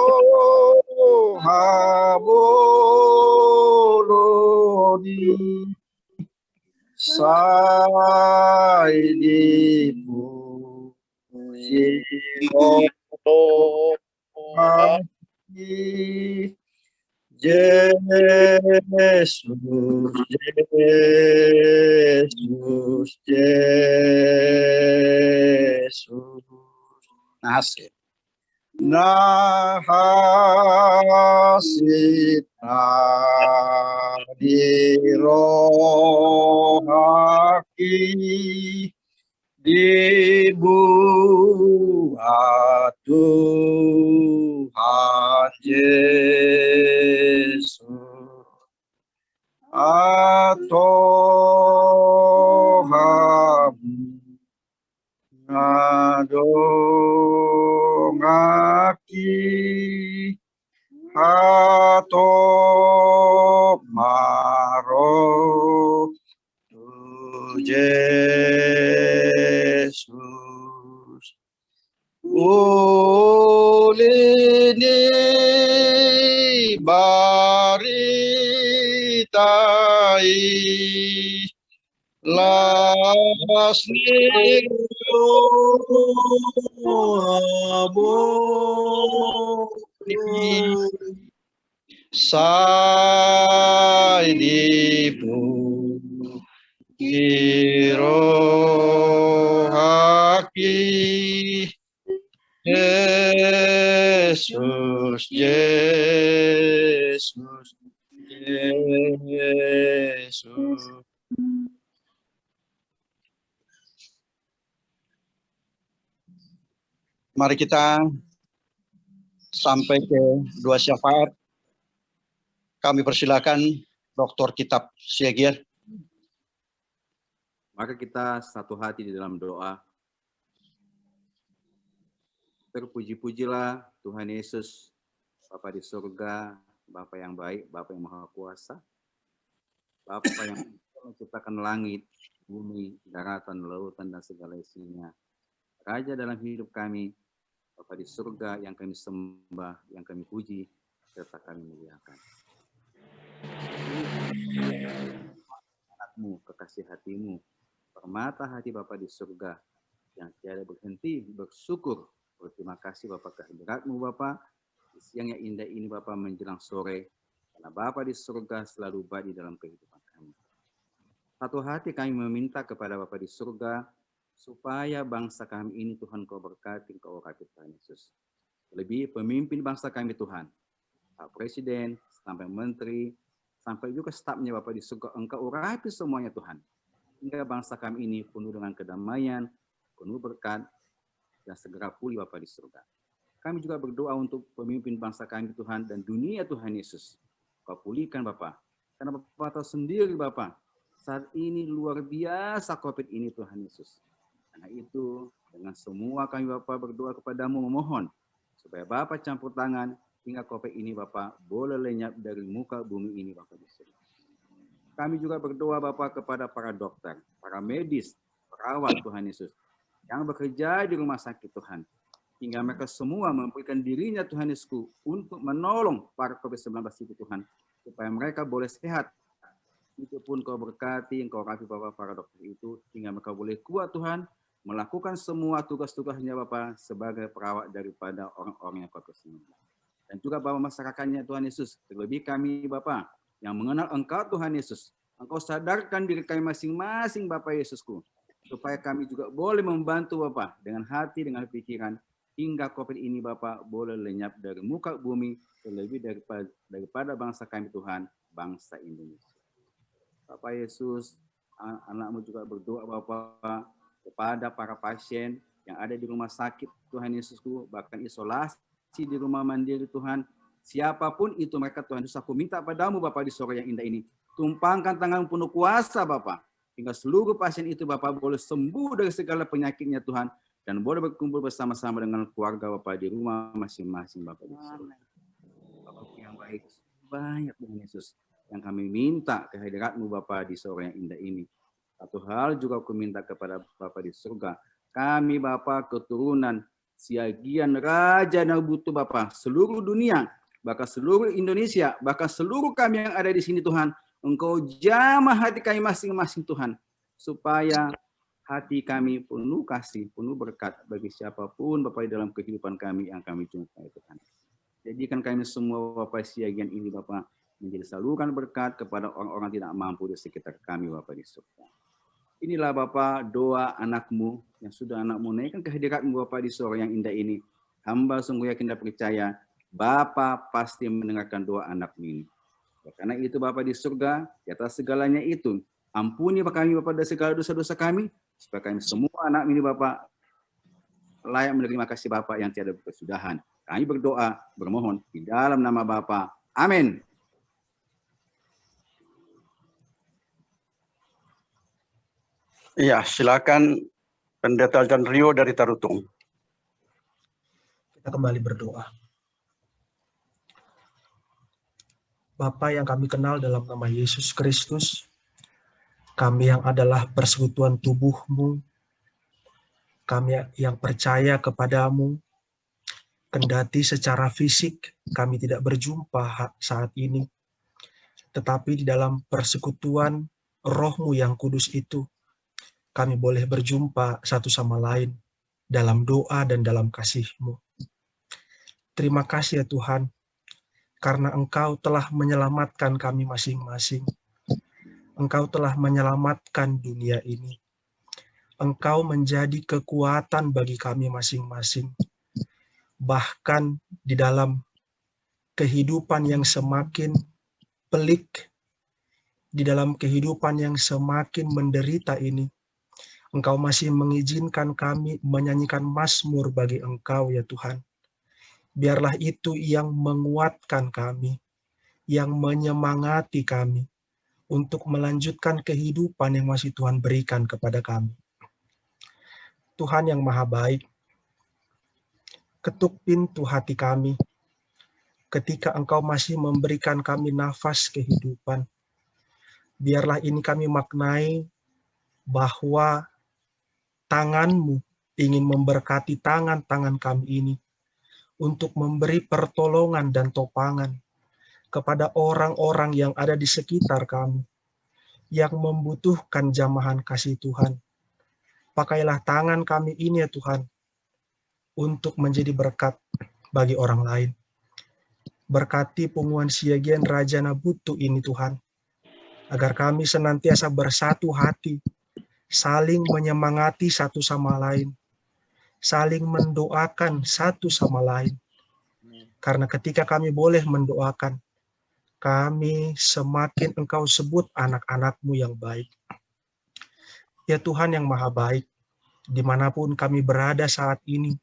haboloni sai dipu Yesus Yesus Yesus Nasib nahasit dirohaki dibuat Tuhan Yesus atau ngadongaki atau maro Yesus ulini baritai lasni sai dipu kirohaki Yesus Yesus Yesus Mari kita sampai ke doa syafaat. Kami persilakan Dr. Kitab Siagian. Maka kita satu hati di dalam doa. Terpuji-pujilah Tuhan Yesus, Bapa di surga, Bapa yang baik, Bapa yang maha kuasa, Bapa yang menciptakan langit, bumi, daratan, lautan, dan segala isinya. Raja dalam hidup kami, Bapa di surga yang kami sembah, yang kami puji, serta kami muliakan. Anakmu, kekasih hatimu, permata hati Bapa di surga, yang tiada berhenti bersyukur. Berterima kasih Bapa kehadiratmu Bapa, siang yang indah ini Bapa menjelang sore, karena Bapa di surga selalu baik di dalam kehidupan kami. Satu hati kami meminta kepada Bapa di surga, supaya bangsa kami ini Tuhan Kau berkati, Kau urapi Tuhan Yesus. Lebih pemimpin bangsa kami Tuhan, Pak Presiden, sampai Menteri, sampai juga stafnya Bapa di surga, Engkau urapi semuanya Tuhan. Hingga bangsa kami ini penuh dengan kedamaian, penuh berkat, dan segera pulih Bapa di surga. Kami juga berdoa untuk pemimpin bangsa kami Tuhan dan dunia Tuhan Yesus. Kau pulihkan Bapa. Karena Bapa tahu sendiri Bapa, saat ini luar biasa COVID ini Tuhan Yesus. Karena itu dengan semua kami Bapa berdoa kepadamu memohon supaya Bapa campur tangan hingga COVID ini Bapa boleh lenyap dari muka bumi ini Bapa di surga. Kami juga berdoa Bapa kepada para dokter, para medis, perawat Tuhan Yesus yang bekerja di rumah sakit Tuhan. Hingga mereka semua memberikan dirinya Tuhan Yesusku untuk menolong para COVID-19 itu Tuhan. Supaya mereka boleh sehat. Itu pun Kau berkati, Engkau rapi Bapak para dokter itu. Hingga mereka boleh kuat Tuhan. Melakukan semua tugas-tugasnya Bapak sebagai perawat daripada orang-orang yang COVID-19. Dan juga Bapak masyarakatnya Tuhan Yesus. Terlebih kami Bapak yang mengenal Engkau Tuhan Yesus. Engkau sadarkan diri kami masing-masing Bapak Yesusku. Supaya kami juga boleh membantu Bapak dengan hati, dengan pikiran, hingga COVID ini Bapak boleh lenyap dari muka bumi, terlebih daripada bangsa kami Tuhan, bangsa Indonesia. Bapak Yesus, anak-anakmu juga berdoa Bapak kepada para pasien yang ada di rumah sakit Tuhan Yesusku, bahkan isolasi di rumah mandiri Tuhan. Siapapun itu mereka Tuhan Yesus, aku minta padamu Bapak di sore yang indah ini, tumpangkan tangan penuh kuasa Bapak, hingga seluruh pasien itu Bapak boleh sembuh dari segala penyakitnya Tuhan, dan boleh berkumpul bersama-sama dengan keluarga Bapak di rumah masing-masing Bapak di surga. Bapak yang baik, banyak Tuhan Yesus yang kami minta kehadirat-Mu Bapak di sore yang indah ini. Satu hal juga aku minta kepada Bapak di surga, kami Bapak keturunan Siagian Raja Nabutu Bapak, seluruh dunia, bahkan seluruh Indonesia, bahkan seluruh kami yang ada di sini Tuhan, Engkau jamah hati kami masing-masing Tuhan, supaya hati kami penuh kasih, penuh berkat bagi siapapun Bapak di dalam kehidupan kami yang kami jumpai Tuhan. Jadikan kami semua Bapak Siagian ini Bapak menjadi saluran berkat kepada orang-orang tidak mampu di sekitar kami Bapak di surga. Inilah Bapak doa anakmu yang sudah anakmu naikkan kehadirat-Mu Bapak di sore yang indah ini. Hamba sungguh yakin dan percaya Bapak pasti mendengarkan doa anakmu ini. Karena itu Bapak di surga, di atas segalanya itu, ampuni kami Bapak dari segala dosa-dosa kami, supaya kami semua anak ini Bapak layak menerima kasih Bapak yang tiada berkesudahan. Kami berdoa, bermohon di dalam nama Bapa. Amin. Iya, silakan Pendeta John Rio dari Tarutung. Kita kembali berdoa. Bapa yang kami kenal dalam nama Yesus Kristus, kami yang adalah persekutuan tubuh-Mu, kami yang percaya kepadamu, kendati secara fisik kami tidak berjumpa saat ini, tetapi di dalam persekutuan Roh-Mu yang kudus itu, kami boleh berjumpa satu sama lain dalam doa dan dalam kasih-Mu. Terima kasih ya Tuhan, karena Engkau telah menyelamatkan kami masing-masing. Engkau telah menyelamatkan dunia ini. Engkau menjadi kekuatan bagi kami masing-masing. Bahkan di dalam kehidupan yang semakin pelik, di dalam kehidupan yang semakin menderita ini, Engkau masih mengizinkan kami menyanyikan mazmur bagi Engkau ya Tuhan. Biarlah itu yang menguatkan kami, yang menyemangati kami untuk melanjutkan kehidupan yang masih Tuhan berikan kepada kami. Tuhan yang Maha Baik, ketuk pintu hati kami ketika Engkau masih memberikan kami nafas kehidupan. Biarlah ini kami maknai bahwa tangan-Mu ingin memberkati tangan-tangan kami ini untuk memberi pertolongan dan topangan kepada orang-orang yang ada di sekitar kami, yang membutuhkan jamahan kasih Tuhan. Pakailah tangan kami ini ya Tuhan, untuk menjadi berkat bagi orang lain. Berkati Punguan Siagian Rajana Butuh ini Tuhan, agar kami senantiasa bersatu hati, saling menyemangati satu sama lain, saling mendoakan satu sama lain. Karena ketika kami boleh mendoakan, kami semakin Engkau sebut anak-anak-Mu yang baik. Ya Tuhan yang Maha Baik, dimanapun kami berada saat ini,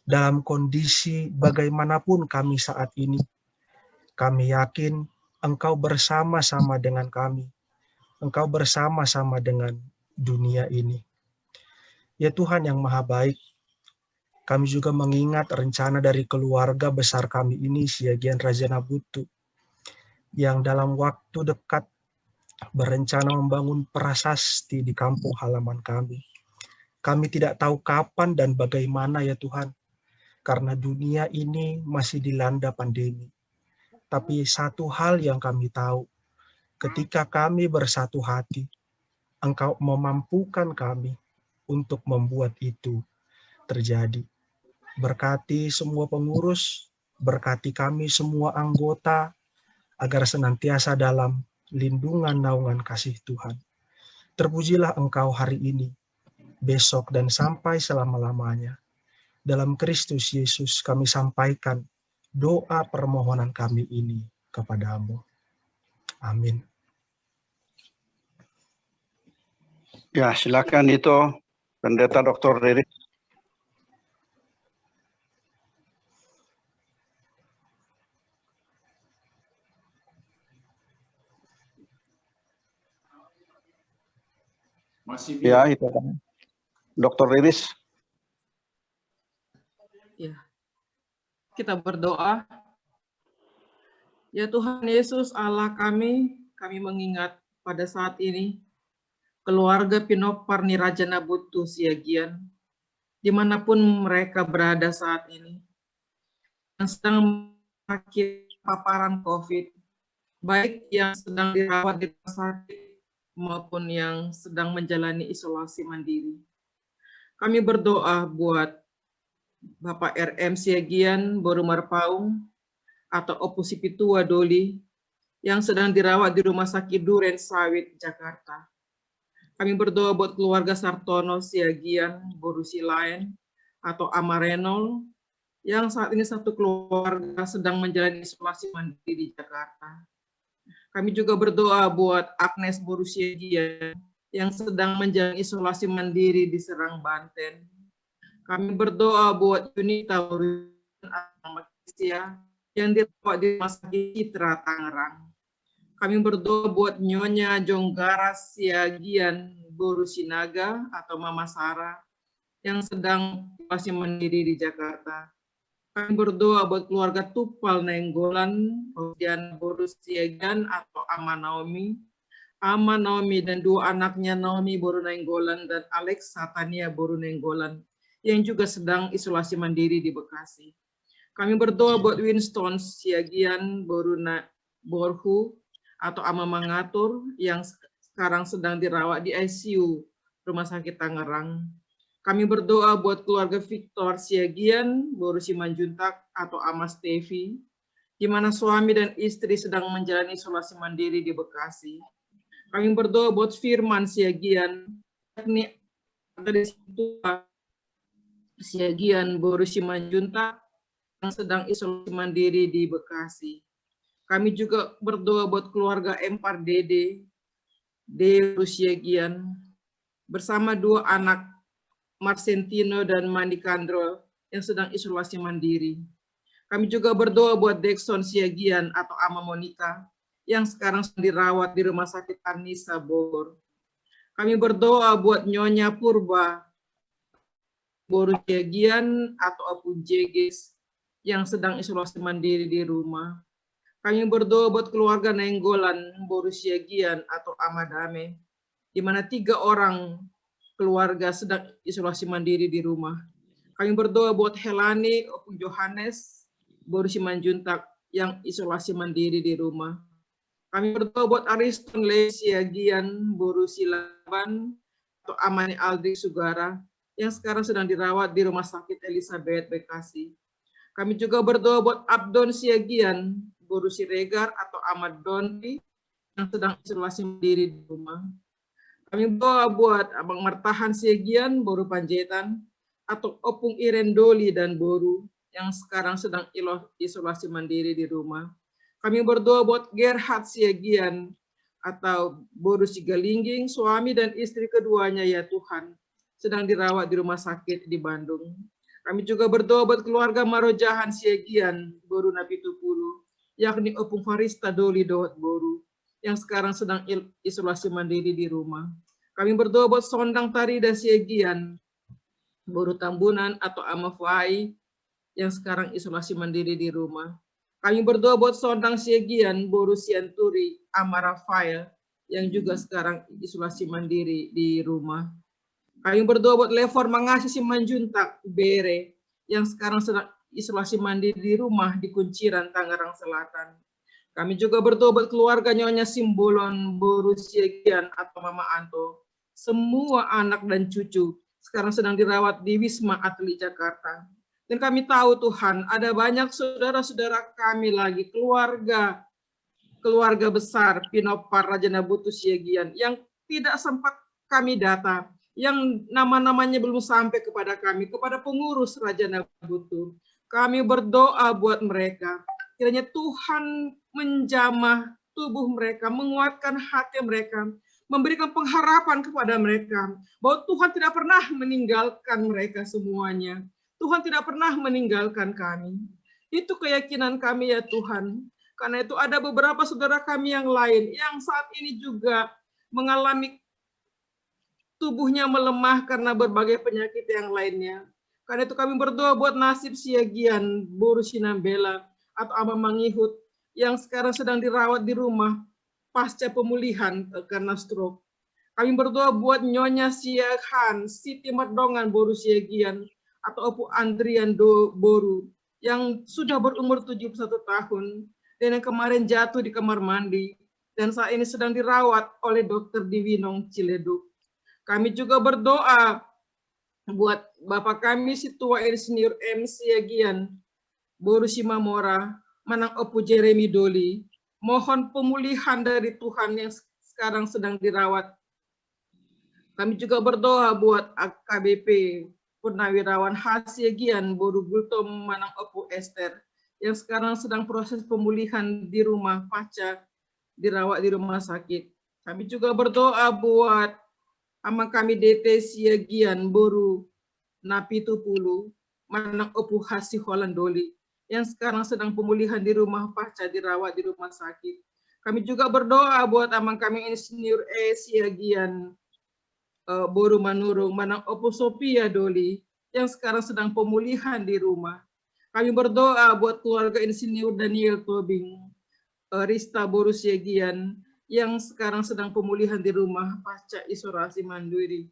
dalam kondisi bagaimanapun kami saat ini, kami yakin Engkau bersama-sama dengan kami. Engkau bersama-sama dengan dunia ini. Ya Tuhan yang Maha Baik, kami juga mengingat rencana dari keluarga besar kami ini, Siagian Rajana Butuh, yang dalam waktu dekat berencana membangun prasasti di kampung halaman kami. Kami tidak tahu kapan dan bagaimana ya Tuhan, karena dunia ini masih dilanda pandemi. Tapi satu hal yang kami tahu, ketika kami bersatu hati, Engkau memampukan kami untuk membuat itu terjadi. Berkati semua pengurus, berkati kami semua anggota, agar senantiasa dalam lindungan naungan kasih Tuhan. Terpujilah Engkau hari ini, besok dan sampai selama-lamanya. Dalam Kristus Yesus kami sampaikan doa permohonan kami ini kepadamu. Amin. Ya, silakan itu Pendeta Dr. Riris. Masih Ya, itu Dr. Riris. Ya, kita berdoa. Ya Tuhan Yesus Allah kami mengingat pada saat ini keluarga Pinopar Nirajana Butuh Siagian, dimanapun mereka berada saat ini, yang sedang sakit paparan COVID, baik yang sedang dirawat di rumah sakit maupun yang sedang menjalani isolasi mandiri. Kami berdoa buat Bapak RM Siagian Borumar Paung atau Opusipitua Doli yang sedang dirawat di Rumah Sakit Duren Sawit, Jakarta. Kami berdoa buat keluarga Sartono Siagian Borusilain atau Amarenol yang saat ini satu keluarga sedang menjalani isolasi mandiri di Jakarta. Kami juga berdoa buat Agnes Borusiagian yang sedang menjalani isolasi mandiri di Serang, Banten. Kami berdoa buat Yunita Borusiagian yang dirawat di Rumah Sakit Citra, Tangerang. Kami berdoa buat Nyonya Jonggara Siagian Borusinaga atau Mama Sarah yang sedang isolasi mandiri di Jakarta. Kami berdoa buat keluarga Tupal Nainggolan, kemudian Borusiagian atau Ama Naomi dan dua anaknya Naomi Boru Nainggolan dan Alex Satania Boru Nainggolan yang juga sedang isolasi mandiri di Bekasi. Kami berdoa buat Winston Siagian Borhu atau Ama Mangatur yang sekarang sedang dirawat di ICU Rumah Sakit Tangerang. Kami berdoa buat keluarga Victor Siagian Boru Simanjuntak atau Ama Stevi, di mana suami dan istri sedang menjalani isolasi mandiri di Bekasi. Kami berdoa buat Firman Siagian, dari Siagian Boru Simanjuntak yang sedang isolasi mandiri di Bekasi. Kami juga berdoa buat keluarga Empar Dede Siagian bersama 2 anak, Marcentino dan Mandikandro, yang sedang isolasi mandiri. Kami juga berdoa buat Dexon Siagian atau Ama Monica, yang sekarang dirawat di Rumah Sakit Anissa Bogor. Kami berdoa buat Nyonya Purba Boru Siagian atau Apu Jegis, yang sedang isolasi mandiri di rumah. Kami berdoa buat keluarga Nenggolan Boru Siagian atau Amadame, di mana 3 orang keluarga sedang isolasi mandiri di rumah. Kami berdoa buat Helani Opung Johannes Boru Simanjuntak yang isolasi mandiri di rumah. Kami berdoa buat Ariston Siagian Boru Silaban atau Amani Aldri Sugara yang sekarang sedang dirawat di Rumah Sakit Elizabeth Bekasi. Kami juga berdoa buat Abdon Siagian Boru Siregar atau Ahmad Donri yang sedang isolasi mandiri di rumah. Kami berdoa buat Abang Martahan Siagian Boru Panjaitan atau Opung Irendoli dan Boru yang sekarang sedang isolasi mandiri di rumah. Kami berdoa buat Gerhard Siagian atau Boru Sigalingging, suami dan istri keduanya ya Tuhan, sedang dirawat di rumah sakit di Bandung. Kami juga berdoa buat keluarga Marojahan Siagian Boru Napitupulu, yakni Opung Farista Doli Dawat Boru, yang sekarang sedang isolasi mandiri di rumah. Kami berdoa buat Sondang Tarida Siagian Boru Tambunan atau Amafai, yang sekarang isolasi mandiri di rumah. Kami berdoa buat Sondang Siagian Boru Sianturi Amarafael, yang juga sekarang isolasi mandiri di rumah. Kami berdoa buat Lefor Mangasi Simanjuntak Bere, yang sekarang sedang isolasi mandiri di rumah di Kunciran, Tangerang Selatan. Kami juga berdoa buat keluarga Nyonya Simbolon Boru Siagian atau Mama Anto. Semua anak dan cucu sekarang sedang dirawat di Wisma Atlet Jakarta. Dan kami tahu Tuhan, ada banyak saudara-saudara kami lagi, keluarga besar Pinopar Rajanabutu Siagian yang tidak sempat kami data, yang nama-namanya belum sampai kepada kami, kepada pengurus Rajanabutu. Kami berdoa buat mereka. Kiranya Tuhan menjamah tubuh mereka, menguatkan hati mereka, memberikan pengharapan kepada mereka, bahwa Tuhan tidak pernah meninggalkan mereka semuanya. Tuhan tidak pernah meninggalkan kami. Itu keyakinan kami ya Tuhan. Karena itu ada beberapa saudara kami yang lain yang saat ini juga mengalami tubuhnya melemah karena berbagai penyakit yang lainnya. Karena itu kami berdoa buat nasib Siagian Boru Sinambela atau Ama Mangihut yang sekarang sedang dirawat di rumah pasca pemulihan karena stroke. Kami berdoa buat Nyonya Siahan Siti Merdongan Boru Siagian atau Opu Andrian Boru yang sudah berumur 71 tahun dan yang kemarin jatuh di kamar mandi dan saat ini sedang dirawat oleh Dr. Diwinong Ciledug. Kami juga berdoa buat Bapak kami si tua Insinyur M. Siagian Boru Simamora Manang Opu Jeremy Doli. Mohon pemulihan dari Tuhan yang sekarang sedang dirawat. Kami juga berdoa buat AKBP Purnawirawan Siagian Boru Gultom Manang Opu Esther yang sekarang sedang proses pemulihan di rumah pasca dirawat di rumah sakit. Kami juga berdoa buat ama kami DT Siagian Boru Napitupulu Manang Opu Hasi Holandoli yang sekarang sedang pemulihan di rumah pasca dirawat di rumah sakit. Kami juga berdoa buat amang kami Insinyur E. Siagian Boru Manurung Manang Opu Sophia Doli yang sekarang sedang pemulihan di rumah. Kami berdoa buat keluarga Insinyur Daniel Tobing Rista Boru Siagian yang sekarang sedang pemulihan di rumah pasca isolasi mandiri.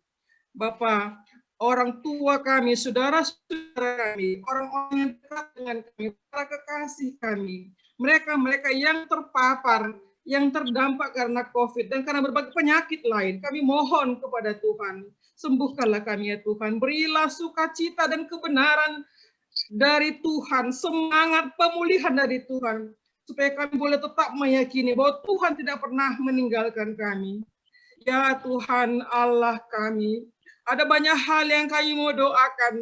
Bapak, orang tua kami, saudara-saudara kami, orang-orang yang dekat dengan kami, para kekasih kami, mereka yang terpapar, yang terdampak karena COVID dan karena berbagai penyakit lain, kami mohon kepada Tuhan, sembuhkanlah kami ya Tuhan, berilah sukacita dan kebenaran dari Tuhan, semangat pemulihan dari Tuhan, supaya kami boleh tetap meyakini bahwa Tuhan tidak pernah meninggalkan kami. Ya Tuhan Allah kami, ada banyak hal yang kami mau doakan,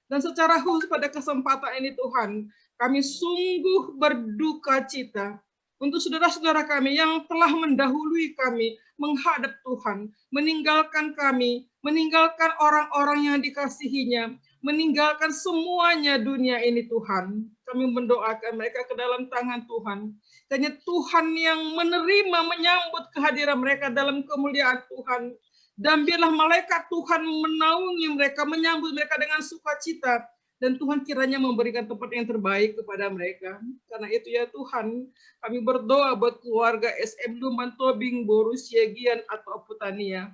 dan secara khusus pada kesempatan ini Tuhan, kami sungguh berduka cita Untuk saudara-saudara kami yang telah mendahului kami menghadap Tuhan, meninggalkan kami, meninggalkan orang-orang yang dikasihinya, meninggalkan semuanya dunia ini Tuhan. Kami mendoakan mereka ke dalam tangan Tuhan. Hanya Tuhan yang menerima, menyambut kehadiran mereka dalam kemuliaan Tuhan. Dan biarlah malaikat Tuhan menaungi mereka, menyambut mereka dengan sukacita. Dan Tuhan kiranya memberikan tempat yang terbaik kepada mereka. Karena itu ya Tuhan, kami berdoa buat keluarga SM Lumban Tobing, Boru Siegian atau Aputania,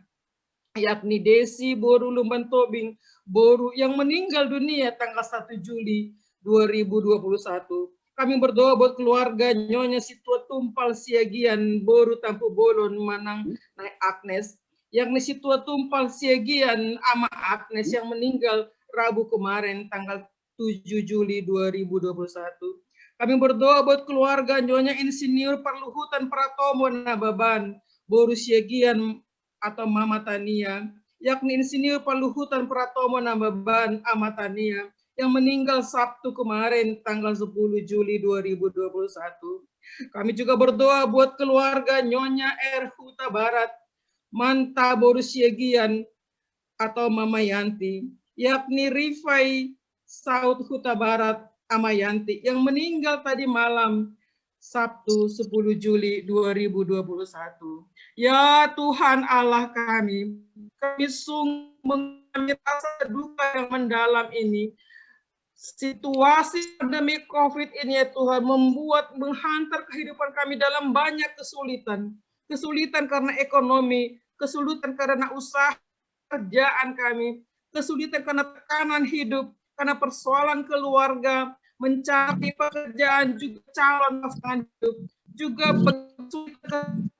yakni Desi Boru Lumban Tobing, Boru yang meninggal dunia tanggal 1 Juli 2021. Kami berdoa buat keluarga Nyonya Situa Tumpal Siagian, Boru Tampu Bolon, Manang Naik Agnes, yakni Situa Tumpal Siagian, Ama Agnes yang meninggal Rabu kemarin tanggal 7 Juli 2021. Kami berdoa buat keluarga Nyonya Insinyur Perluhutan Pratomo Nababan, Boru Siegian atau Mama Tania, yakni Insinyur Perluhutan Pratomo Nababan, Ama Tania, yang meninggal Sabtu kemarin tanggal 10 Juli 2021. Kami juga berdoa buat keluarga Nyonya R. Huta Barat, Manta Boru Siegian atau Mama Yanti, yakni Rifai Saud Huta Barat Amayanti yang meninggal tadi malam Sabtu 10 Juli 2021. Ya Tuhan Allah kami sungguh mengalami rasa duka yang mendalam ini. Situasi pandemi COVID ini ya Tuhan menghantar kehidupan kami dalam banyak kesulitan. Kesulitan karena ekonomi, kesulitan karena usaha kerjaan kami, kesulitan karena tekanan hidup, karena persoalan keluarga, mencari pekerjaan, juga calon pasangan hidup, juga kesulitan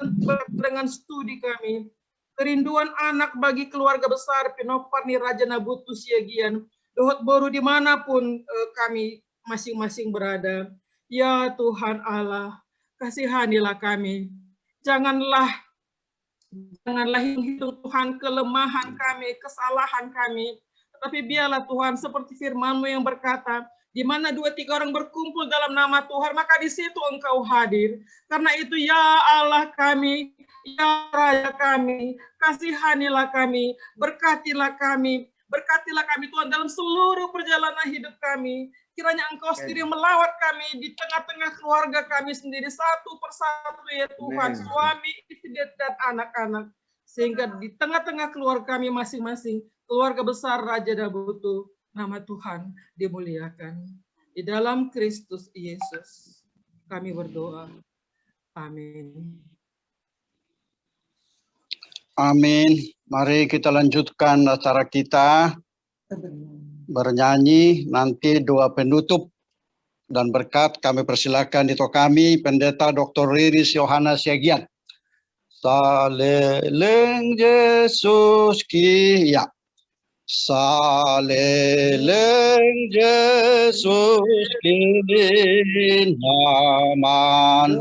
dengan studi kami, kerinduan anak bagi keluarga besar Pinopar Nirajana Butu Siagian, Dohot Boru dimanapun kami masing-masing berada. Ya Tuhan Allah, kasihanilah kami. Janganlah hitung Tuhan kelemahan kami, kesalahan kami. Tetapi biarlah Tuhan seperti firman-Mu yang berkata, di mana 2-3 orang berkumpul dalam nama Tuhan, maka di situ Engkau hadir. Karena itu ya Allah kami, ya Raja kami, kasihanilah kami, berkatilah kami Tuhan dalam seluruh perjalanan hidup kami. Kiranya Engkau sendiri melawat kami di tengah-tengah keluarga kami sendiri satu persatu ya Tuhan, suami, istri dan anak-anak. Sehingga di tengah-tengah keluarga kami masing-masing, keluarga besar Raja Dabutu, nama Tuhan dimuliakan. Di dalam Kristus Yesus kami berdoa. Amin. Amin. Mari kita lanjutkan acara kita. Bernyanyi, nanti doa penutup dan berkat kami persilakan itu kami Pendeta Dr. Riris Yohana Siagian. Saleleng Yesus ki ya. Saleleng Yesus ki namandongan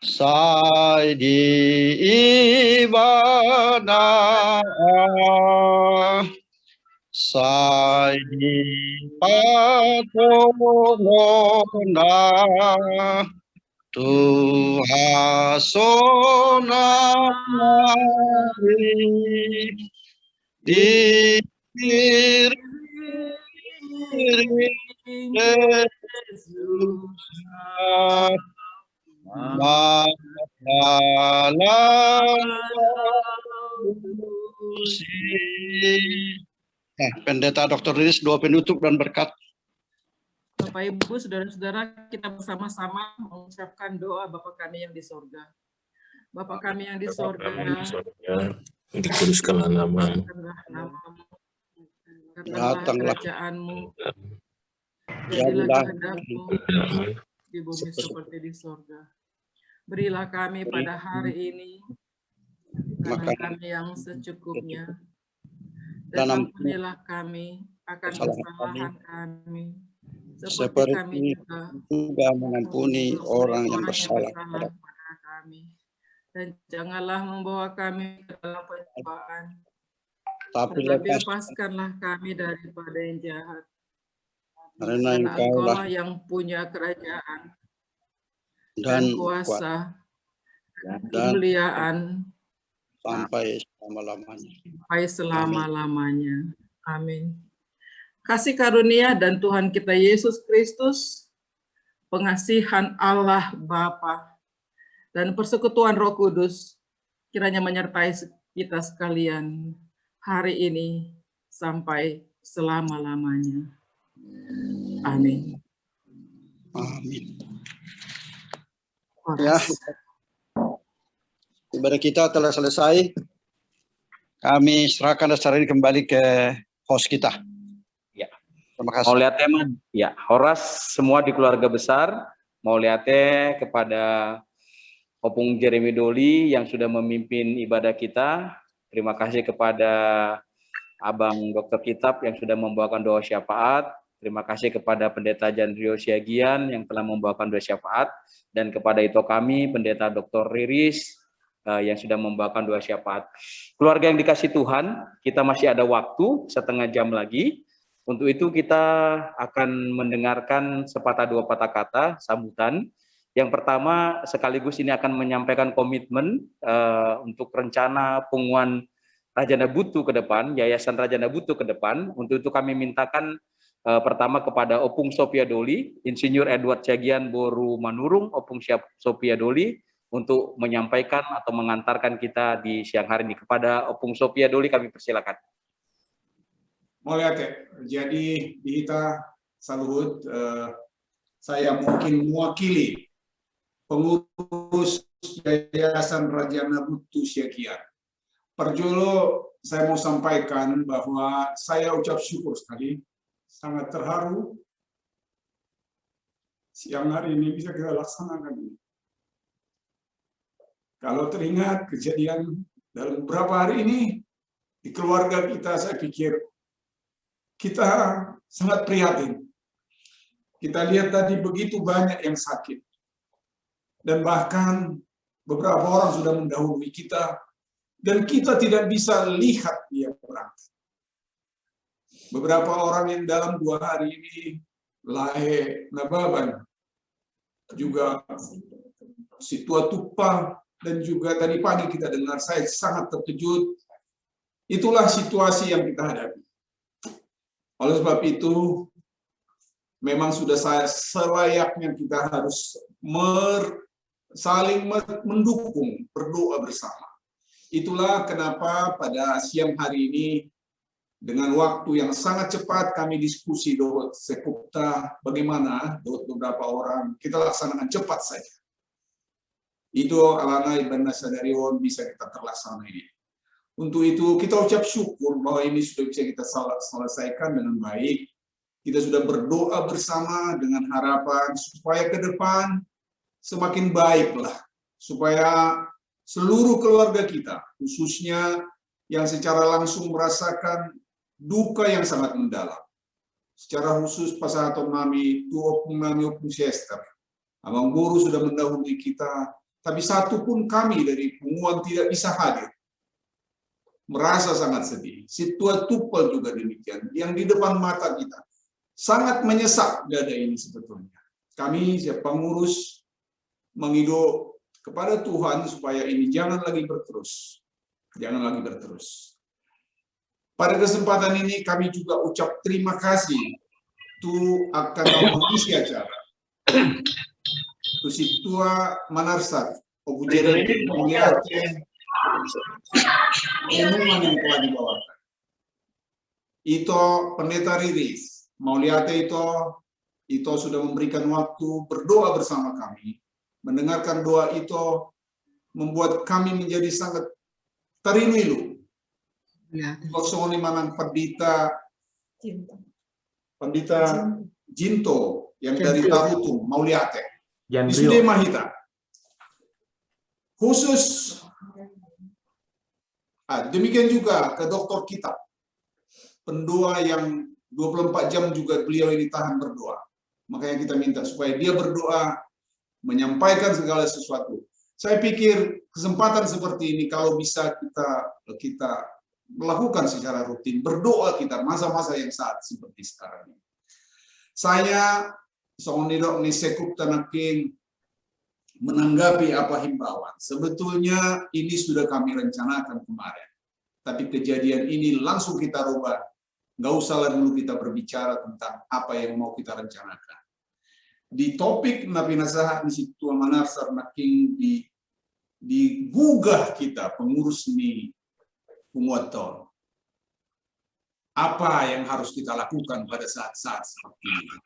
sai di ibadah sai di patolona Tuhasona di Pendeta Dr. Riris doa penutup dan berkat. Bapak Ibu, saudara-saudara, kita bersama-sama mengucapkan doa Bapa kami yang di sorga. Bapa kami yang di sorga, dikuduskanlah namamu. Datanglah kerajaan-Mu, jadilah kehendak-Mu di bumi seperti di sorga. Berilah kami pada hari ini makanan kami yang secukupnya, dan ampunilah kami akan kesalahan kami, seperti kami juga mengampuni orang yang bersalah kepada kami. dan janganlah membawa kami ke dalam pencobaan, Tapi tetapi lepaskanlah kami daripada yang jahat. karena Karena Engkau lah Engkaulah yang punya kerajaan dan dan kuasa dan dan kemuliaan sampai selama-lamanya. sampai selama-lamanya. Amin. Kasih karunia dan Tuhan kita Yesus Kristus, pengasihan Allah Bapa, dan persekutuan Roh Kudus kiranya menyertai kita sekalian hari ini sampai selama-lamanya. Amin. Amin. Ya, ibadah kita telah selesai. Kami serahkan acara ini kembali ke host kita. Ya. Terima kasih. Mau lihat tema? Ya, Horas semua di keluarga besar. Mau lihatnya kepada Opung Jeremy Doli yang sudah memimpin ibadah kita. Terima kasih kepada Abang Dokter Kitab yang sudah membawakan doa syafaat. Terima kasih kepada Pendeta Jandrio Siagian yang telah membawakan doa syafaat. Dan kepada itu kami, Pendeta Dr. Riris yang sudah membawakan doa syafaat. Keluarga yang dikasih Tuhan, kita masih ada waktu setengah jam lagi. Untuk itu kita akan mendengarkan sepatah dua patah kata sambutan. Yang pertama sekaligus ini akan menyampaikan komitmen untuk rencana penguatan Rajana Butuh ke depan, Yayasan Rajana Butuh ke depan. Untuk itu kami mintakan pertama kepada Opung Sophia Doli, Insinyur Edward Siagian Boru Manurung, Opung Sophia Doli, untuk menyampaikan atau mengantarkan kita di siang hari ini. Kepada Opung Sophia Doli kami persilakan. Mulia jadi kita salut, saya mungkin mewakili pengurus Yayasan Rajana Butuh Siagian. Perjolo saya mau sampaikan bahwa saya ucap syukur sekali, sangat terharu siang hari ini bisa kita laksanakan ini. Kalau teringat kejadian dalam beberapa hari ini di keluarga kita, saya pikir kita sangat prihatin. Kita lihat tadi begitu banyak yang sakit. Dan bahkan beberapa orang sudah mendahului kita. Dan kita tidak bisa lihat dia berangkat. Beberapa orang yang dalam 2 hari ini lahe nababan. Juga Situa Tupa. Dan juga tadi pagi kita dengar, saya sangat terkejut. Itulah situasi yang kita hadapi. Oleh sebab itu, memang sudah selayaknya kita harus saling mendukung, berdoa bersama. Itulah kenapa pada siang hari ini, dengan waktu yang sangat cepat kami diskusi Dawat Sekupta, bagaimana Dawat beberapa orang, kita laksanakan cepat saja. Itu alana Ibn Nasadarion bisa kita terlaksana ini. Untuk itu kita ucap syukur bahwa ini sudah bisa kita selesaikan dengan baik. Kita sudah berdoa bersama dengan harapan supaya ke depan semakin baiklah. Supaya seluruh keluarga kita, khususnya yang secara langsung merasakan duka yang sangat mendalam. Secara khusus Pasahaton Nami, Tuopung Nami Opung Siester. Abang Boru sudah mendahului kita, tapi satu pun kami dari Punguan tidak bisa hadir. Merasa sangat sedih. Situa Tupel juga demikian. Yang di depan mata kita. Sangat menyesak dada ini sebetulnya. Kami, siap pengurus, menghidup kepada Tuhan supaya ini jangan lagi berterus. Jangan lagi berterus. Pada kesempatan ini kami juga ucap terima kasih akan mengisi acara. Situa Manarsat, Obu Jeremy melihat pengumuman yang telah dibawakan. Itu Pendeta Riris, mau lihat itu sudah memberikan waktu berdoa bersama kami. Mendengarkan doa itu membuat kami menjadi sangat terilu-ilu. Kosong manang Pendeta Jinto yang dari Tarutung, mau lihat di Sude Mahita. Khusus demikian juga ke Dokter Kitab. Pendoa yang 24 jam juga beliau ini tahan berdoa. Makanya kita minta supaya dia berdoa, menyampaikan segala sesuatu. Saya pikir kesempatan seperti ini kalau bisa kita melakukan secara rutin, berdoa kita masa-masa yang saat seperti sekarang ini. Saya Sonidok Nisekup Tanaking menanggapi apa himbauan. Sebetulnya ini sudah kami rencanakan kemarin, tapi kejadian ini langsung kita rubah. Nggak usah dulu kita berbicara tentang apa yang mau kita rencanakan. Di topik Nabi Nasahat di situ Manasar Naking digugah kita pengurus ini Umuaton. Apa yang harus kita lakukan pada saat-saat seperti ini?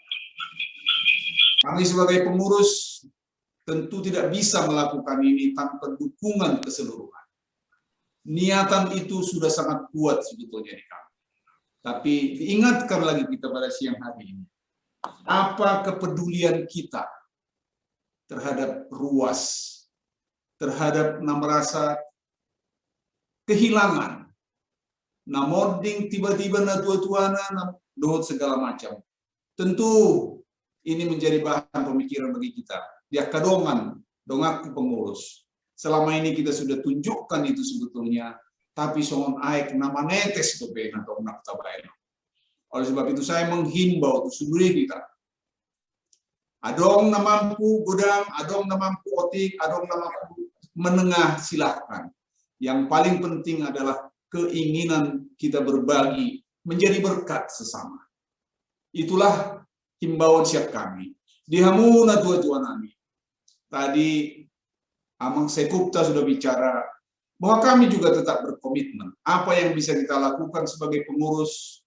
Kami sebagai pengurus tentu tidak bisa melakukan ini tanpa dukungan keseluruhan. Niatan itu sudah sangat kuat sebetulnya di kami. Tapi diingatkan lagi kita pada siang hari ini. Apa kepedulian kita terhadap ruas, terhadap merasa kehilangan, namoding tiba-tiba na tua-tuana, dohot segala macam. Tentu ini menjadi bahan pemikiran bagi kita. Dia kadongan, dongak pengurus. Selama ini kita sudah tunjukkan itu sebetulnya, tapi songon aek nama netes itu pena atau nak tabaino. Oleh sebab itu saya menghimbau itu seluruh kita. Adong na mampu godang, adong na mampu otik, adong na mampu menengah, silahkan. Yang paling penting adalah keinginan kita berbagi menjadi berkat sesama. Itulah himbauan siap kami. Di hamuna tua-tua nami. Tadi Amang Sekupta sudah bicara bahwa kami juga tetap berkomitmen. Apa yang bisa kita lakukan sebagai pengurus,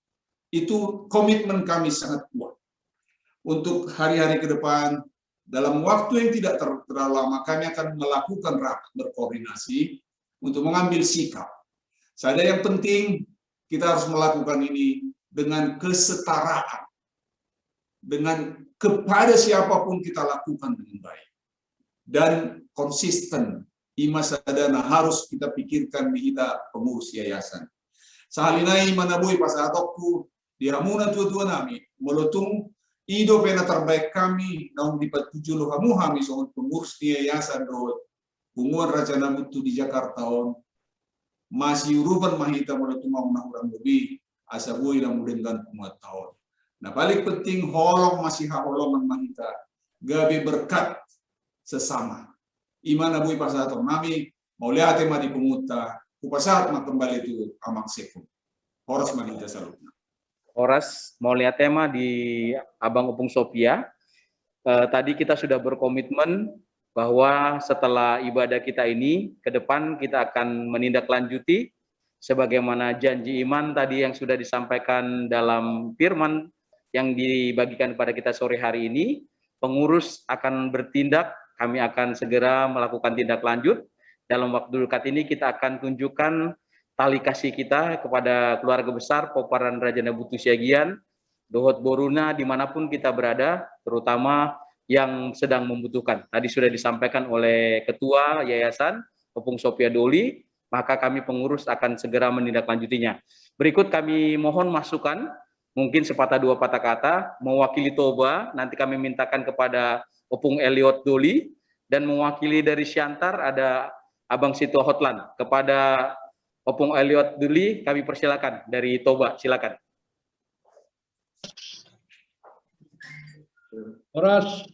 itu komitmen kami sangat kuat. Untuk hari-hari ke depan, dalam waktu yang tidak terlalu lama, kami akan melakukan rapat berkoordinasi untuk mengambil sikap. Saja yang penting, kita harus melakukan ini dengan kesetaraan. Dengan kepada siapapun kita lakukan dengan baik. Dan konsisten. Ima sadana harus kita pikirkan di kita pengurus yayasan. Sahalinai manabui pasatokku, dihamuna tua-tua nami, melutung ido pena terbaik kami, naung dipatujuluh hamuhami soal pengurus di yayasan doh, Bunguan Raja Nabutu di Jakarta on, masih uruban mahita melutung mau nahurang lebih, asabui lamu dengan umat tahun. Nah balik penting holong masih holongan mahita, gabe berkat sesama. Iman abui pasato nami, mau lihat tema di pemuta, kupasat mak kembali itu Amang Sekupta. Horas mahita salutna. Horas mau lihat tema di Abang Opung Sophia. Tadi kita sudah berkomitmen bahwa setelah ibadah kita ini, ke depan kita akan menindaklanjuti sebagaimana janji iman tadi yang sudah disampaikan dalam firman yang dibagikan kepada kita sore hari ini. Pengurus akan bertindak, kami akan segera melakukan tindak lanjut. Dalam waktu dekat ini kita akan tunjukkan tali kasih kita kepada keluarga besar Poparan Raja Nabutu Siagian, Dohot Boruna dimanapun kita berada, terutama yang sedang membutuhkan. Tadi sudah disampaikan oleh Ketua Yayasan Opung Sophia Doli, maka kami pengurus akan segera menindaklanjutinya. Berikut kami mohon masukan, mungkin sepatah dua patah kata, mewakili Toba, nanti kami mintakan kepada Opung Elliot Doli, dan mewakili dari Siantar ada Abang Sito Hotlan. Kepada Opung Elliot Doli, kami persilakan dari Toba, silakan. Horas.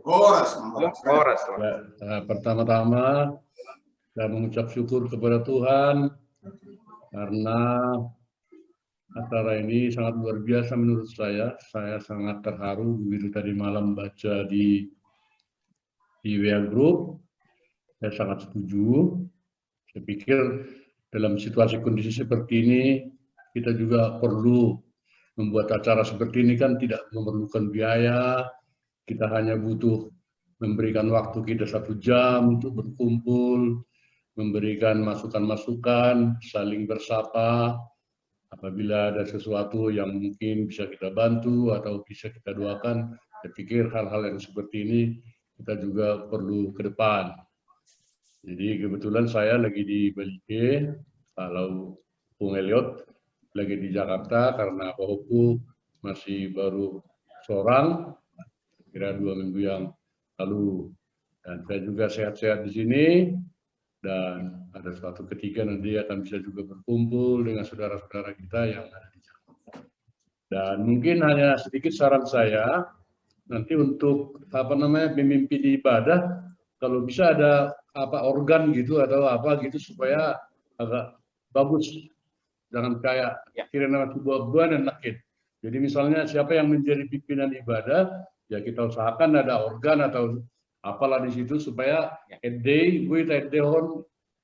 Horas. Pertama-tama saya mengucap syukur kepada Tuhan karena acara ini sangat luar biasa menurut saya. Saya sangat terharu begitu tadi malam baca di WA Group. Saya sangat setuju. Saya pikir dalam situasi kondisi seperti ini, kita juga perlu membuat acara seperti ini kan tidak memerlukan biaya. Kita hanya butuh memberikan waktu kita 1 jam untuk berkumpul, memberikan masukan-masukan, saling bersapa. Apabila ada sesuatu yang mungkin bisa kita bantu atau bisa kita doakan, saya pikir hal-hal yang seperti ini kita juga perlu ke depan. Jadi kebetulan saya lagi di Bali, kalau Bung Elliot lagi di Jakarta karena Pak Hoku masih baru seorang, kira 2 minggu yang lalu. Dan saya juga sehat-sehat di sini, dan ada suatu ketika nanti akan bisa juga berkumpul dengan saudara-saudara kita yang ada di Jakarta. Dan mungkin hanya sedikit saran saya, nanti untuk memimpin ibadah, kalau bisa ada organ gitu atau apa gitu supaya agak bagus, jangan kayak kira-kira buah-buahan dan nakit. Jadi misalnya siapa yang menjadi pimpinan ibadah, ya kita usahakan ada organ atau apalah di situ supaya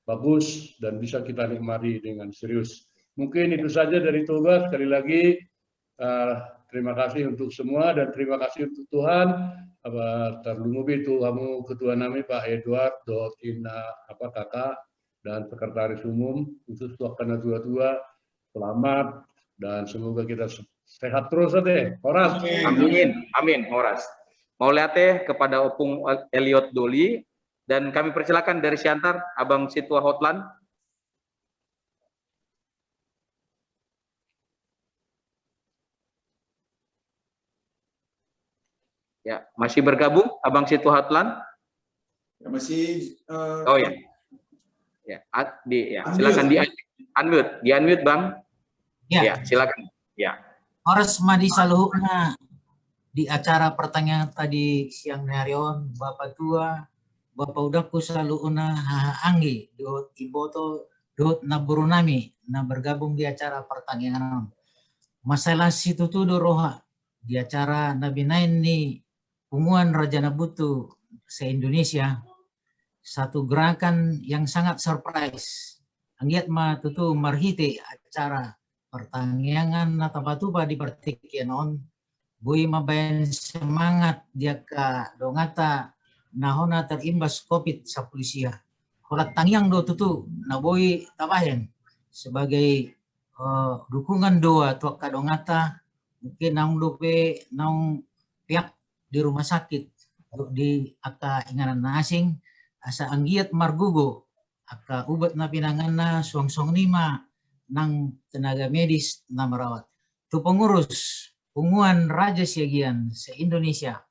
bagus dan bisa kita nikmati dengan serius. Mungkin itu saja dari Toba. Sekali lagi terima kasih untuk semua dan terima kasih untuk Tuhan. Terlumubi kamu ketua nami Pak Edward Dotina kakak dan sekretaris umum khusus wakana tua-tua. Selamat dan semoga kita sehat terus deh. Horas. Amin, amin, Horas. Mau lihat kepada Opung Elliot Doli, dan kami persilakan dari Siantar, Abang Situa Hotlan. Ya, masih bergabung Abang Situa Hotlan? Ya, masih. Oh ya, silakan di unmute Bang. Ya, silakan. Ya. Horas madi saluhna di acara pertanyaan tadi siang narion Bapak tua, Bapak udaku saluhna anggi dot iboto dot naburunami na bergabung di acara pertanyaan. Masalah situ tuh roha di acara Nabi Nain ni Punguan Raja Nabutu se-Indonesia, satu gerakan yang sangat surprise. Anggiat ma tutu marhite acara pertanyaan atau batuba di pertikianon bui mabayan semangat dia ka dongata nahona terimbas COVID sa polisia. Holat tangyang do tutu na bui tabahen sebagai dukungan doa tuak ka dongata mungkin naung dope naung pihak di rumah sakit di aka inganan na asing asa anggiat margugo aka ubat na pinangan na suang-suang lima ng tenaga medis na merawat. Tu pengurus Punguan Raja Siagian se-Indonesia.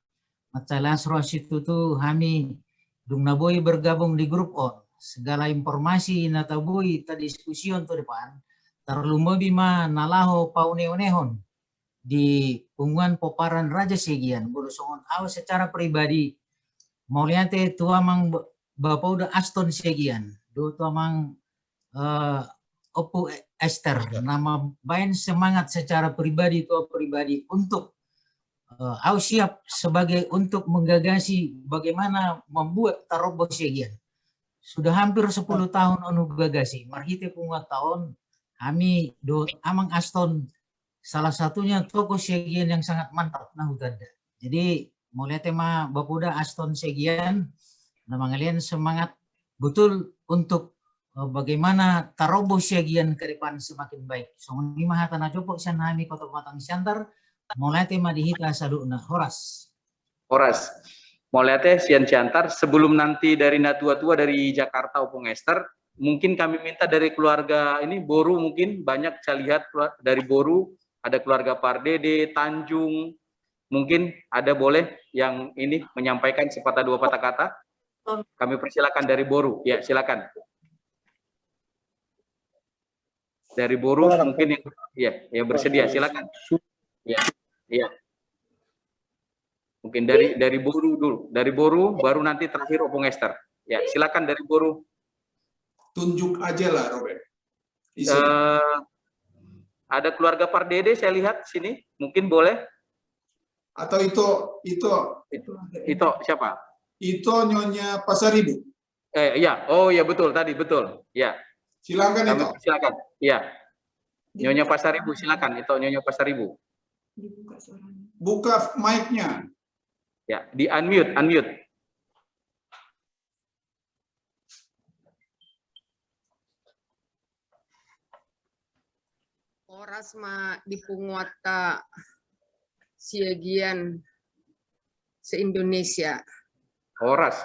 Matsalas ros itu tu kami dung naboy bergabung di grup on. Segala informasi na taboy ta diskusion tu depan. Terlumbabi ma nalaho paune-unehon di Punguan Poparan Raja Siagian. Burusongon aw secara pribadi. Mau lihat tua mang Bapak udah Aston Siagian. Do tua mang Opu Esther, nama bayan semangat secara pribadi untuk siap sebagai untuk menggagasi bagaimana membuat tarobo Siagian. Sudah hampir 10 tahun onu gagasi. Marhite punguat tahun kami do amang Aston salah satunya toko Siagian yang sangat mantap nah udada. Jadi mulai tema Bapuda Aston Siagian nama ngalian semangat betul untuk bagaimana tarobo Siagian ke depan semakin baik. So lima hatana jopok sian hami kota Matang Siantar mulai tema dihita saduna Horas. Horas. Mulai sian Siantar sebelum nanti dari natua-tua dari Jakarta Opung Esther, mungkin kami minta dari keluarga ini Boru, mungkin banyak saya lihat dari Boru ada keluarga Pardede, Tanjung, mungkin ada boleh yang ini menyampaikan sepatah dua patah kata. Kami persilakan dari Boru. Ya, silakan. Dari Boru mungkin yang bersedia, silakan. Ya. Mungkin dari Boru dulu. Dari Boru baru nanti terakhir Opung Esther. Ya, silakan dari Boru. Tunjuk aja lah, Robert. Ada keluarga Pardede saya lihat sini, mungkin boleh. Atau itu siapa? Itu Nyonya Pasaribu. Ya, oh ya betul tadi betul. Ya. Silakan itu. Silakan. Iya. Nyonya Pasaribu silakan. Itu Nyonya Pasaribu. Dibuka suaranya. Buka mic-nya. Ya, di unmute. Horas ma dipunguat ka Siagian se-Indonesia. Horas.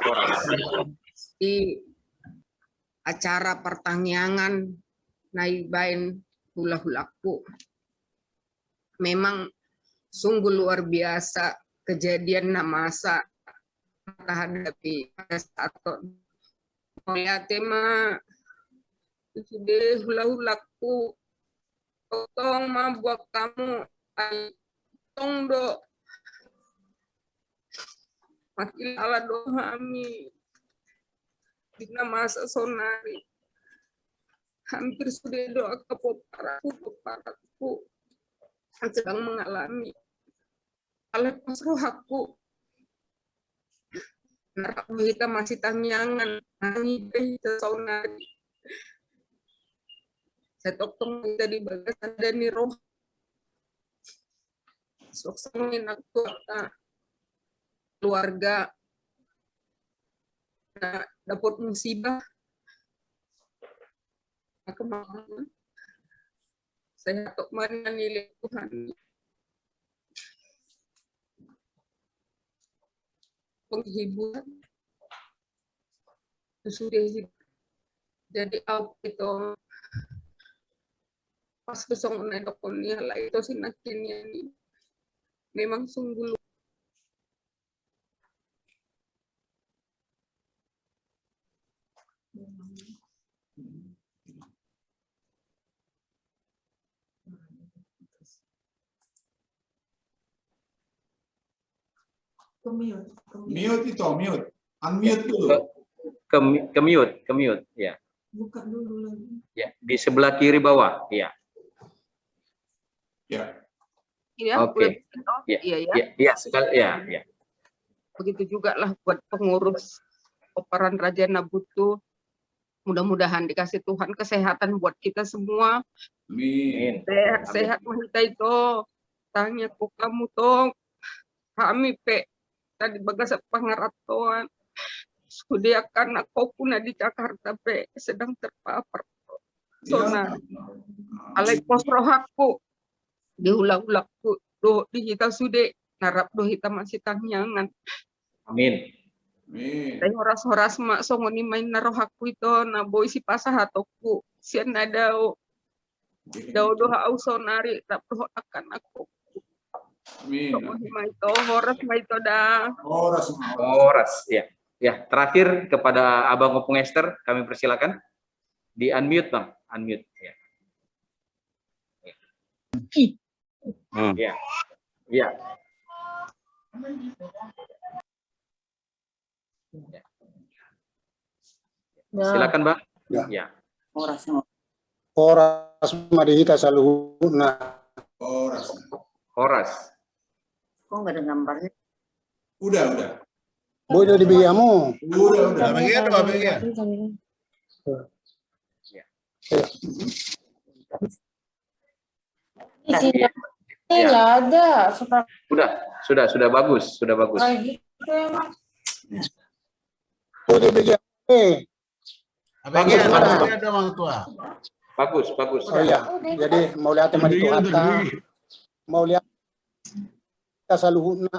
Di acara pertanyaan naibain hula-hulaku. Memang sungguh luar biasa kejadian na masa kita hadapi pada saat melihat tema sudah hula-hulaku tong ma buat kamu tong do makin ala doa kami dina masa sonari hampir sudah doa ke poparaku sedang mengalami oleh pasrohaku narap kita masih tamiangan nangi kita sonari saya tokong kita di bagasan dan ni roh soksongin aku keluarga dapat musibah kemana saya tok mana nilai Tuhan penghiburan sudah jadi apa itu pas besok nedokonnya lah itu sinakinnya ini memang sungguh Mute itu, mute. Unmute dulu. Ke mute, ya. Buka dulu lagi. Ya, di sebelah kiri bawah, ya. Ya. ya. Oke. Ya, ya, sekali, ya. Begitu juga lah buat pengurus Operan Raja Nabutu. Mudah-mudahan dikasih Tuhan kesehatan buat kita semua. Amin. Sehat kita itu. Tanya kok kamu toh. Kami tadi bagas pangaratoan sudah akan aku pun di Jakarta sedang terpapar zona alai posrohaku diulang-ulangku do di kita sudah narap do kita masih tangyangan Amin. Saya horas-horas mak songoni main narohaku itu na boy si pasah atoku sian nadao do doa ausonari rap do akan aku Amin. Horas, ya. Ya, terakhir kepada Abang Opung Esther, kami persilakan di unmute, Bang. Unmute, ya. Ya. Ya. Silakan, Bang. Ya. Horas madihita saluhuna. Horas. Kok nggak ada gambarnya? Udah. Boy udah dibiamu. Udah. Bagian. Isinya nggak ada. Sudah bagus. Lagi emang. Boy dibiamu. Bagus. Oh iya. Jadi mau lihat tema di Tuhan. Mau lihat kita saluhuna.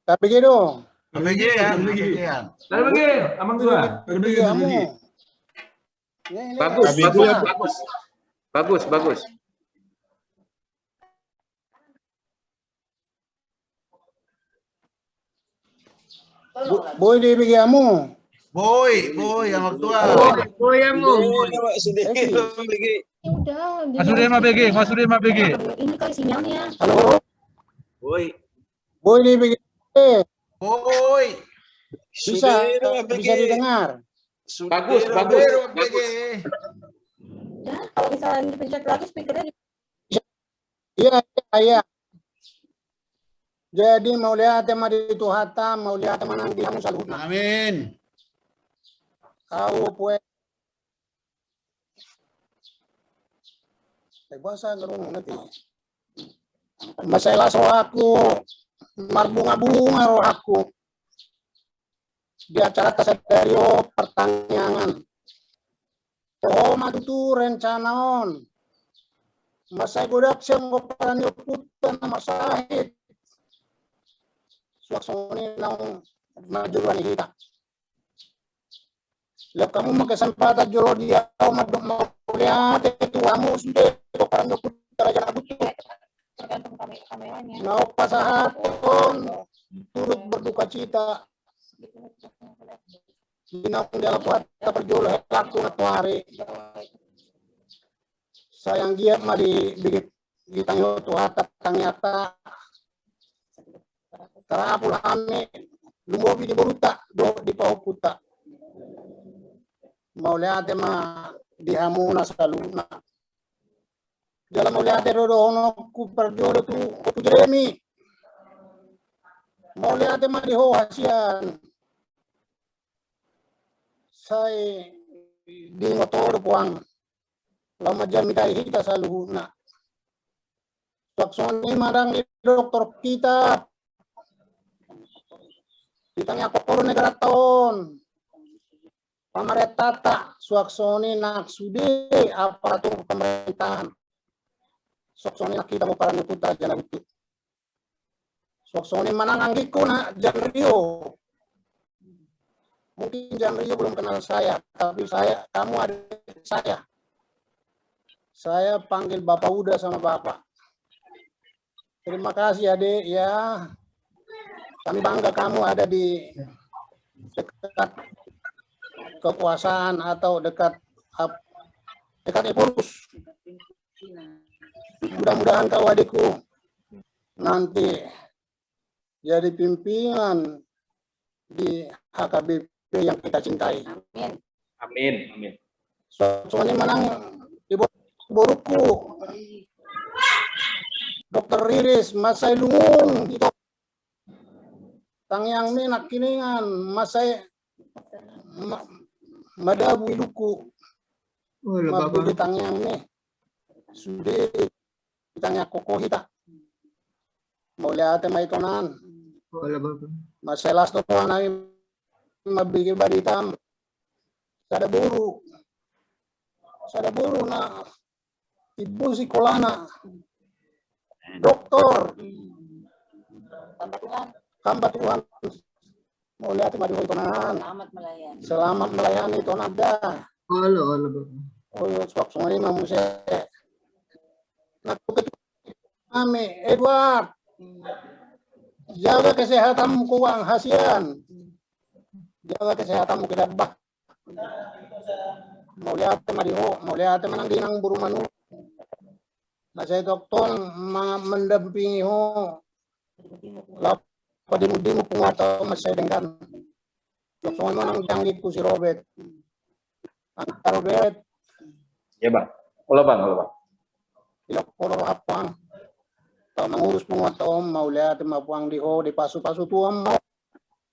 Tapi gitu. Amang tua. Bagus. Boy di bigiamu. Boy yang tua. Boy yamu. Udah. Masukin mah BG. Ini kali sinyalnya. Halo. Boy di bigiamu. Boy. Bisa didengar. Bagus. Dan kalau misalnya dipencet lagi speakernya Iya. Jadi mau lihat tema di Tuhata, mau lihat tema nanti kamu saluhuna. Amin. Kau pue. Bahasa gerung nanti. Masalah soaku, marbunga-bunga roh aku. Di acara Kasaderio pertanyaan. Oh, matu rencanaon. Masai godak siyang koparan yuputan nama sahid. Suaksoni nang majuan kita. Lihat kamu makasempatan juro dia mau lihat itu kamu sudah koparan yuputan Raja Nabutu. Nau pasahaton turut berduka cita. Binang dalam kuata perjolo laku natuari. Sayang giat mah di tangyo tuata tangyata. Tarapul hame lumobi di boruta do di pauputa. Mau lihat mah di hamuna saluna. Dalam mau lihat rono ku perjolo tu Jeremy. Mau lihat mah di hasian. Saya di motor puang lama jam midai kita saluhuna. Saksoni madang di dokter kita. Ditanya kokor negara tahun. Pamaretata suaksoni nak sude aparatur pemerintahan. Suaksoni nak kita mau para nututa jana itu. Suaksoni manang anggiku nak Janrio. Mungkin Janrio belum kenal saya, tapi kamu ada saya. Saya panggil Bapak Uda sama Bapak. Terima kasih adik ya. Kami bangga kamu ada di dekat kekuasaan atau dekat Epirus. Mudah-mudahan kau adikku nanti jadi pimpinan di HKBP yang kita cintai. Amin. Amin. Amin. Soalnya menang di boruku. Dokter Riris, Mas Lungung, itu tangyang minak kiningan, Masai madabu iluku. Mabu di tangyang ni. Sudah ditanya koko hita. Mau lihat mai tonan. Masalah tu nai mabigi baritam. Sada buru na ibu sekolahna. Doktor. Hamba Tuhan. Mau lihat mai tonan. Selamat melayani tonan dah. Oh, suatu hari manusia. Kami Edward, jaga kesehatanmu kuang hasian, jaga kesehatanmu kita bah. Mau lihat temadiho, mau lihat temanang dinang buru manu. Masih dokter mendampingi ho, lapor dimu penguatan masih dengan dokter menang canggih ku si Robert. Robert. Ya bang, halo bang. Ilokoro apang, tak mengurus penguatan mau lihat mapuang diho di pasu-pasu tuam mau.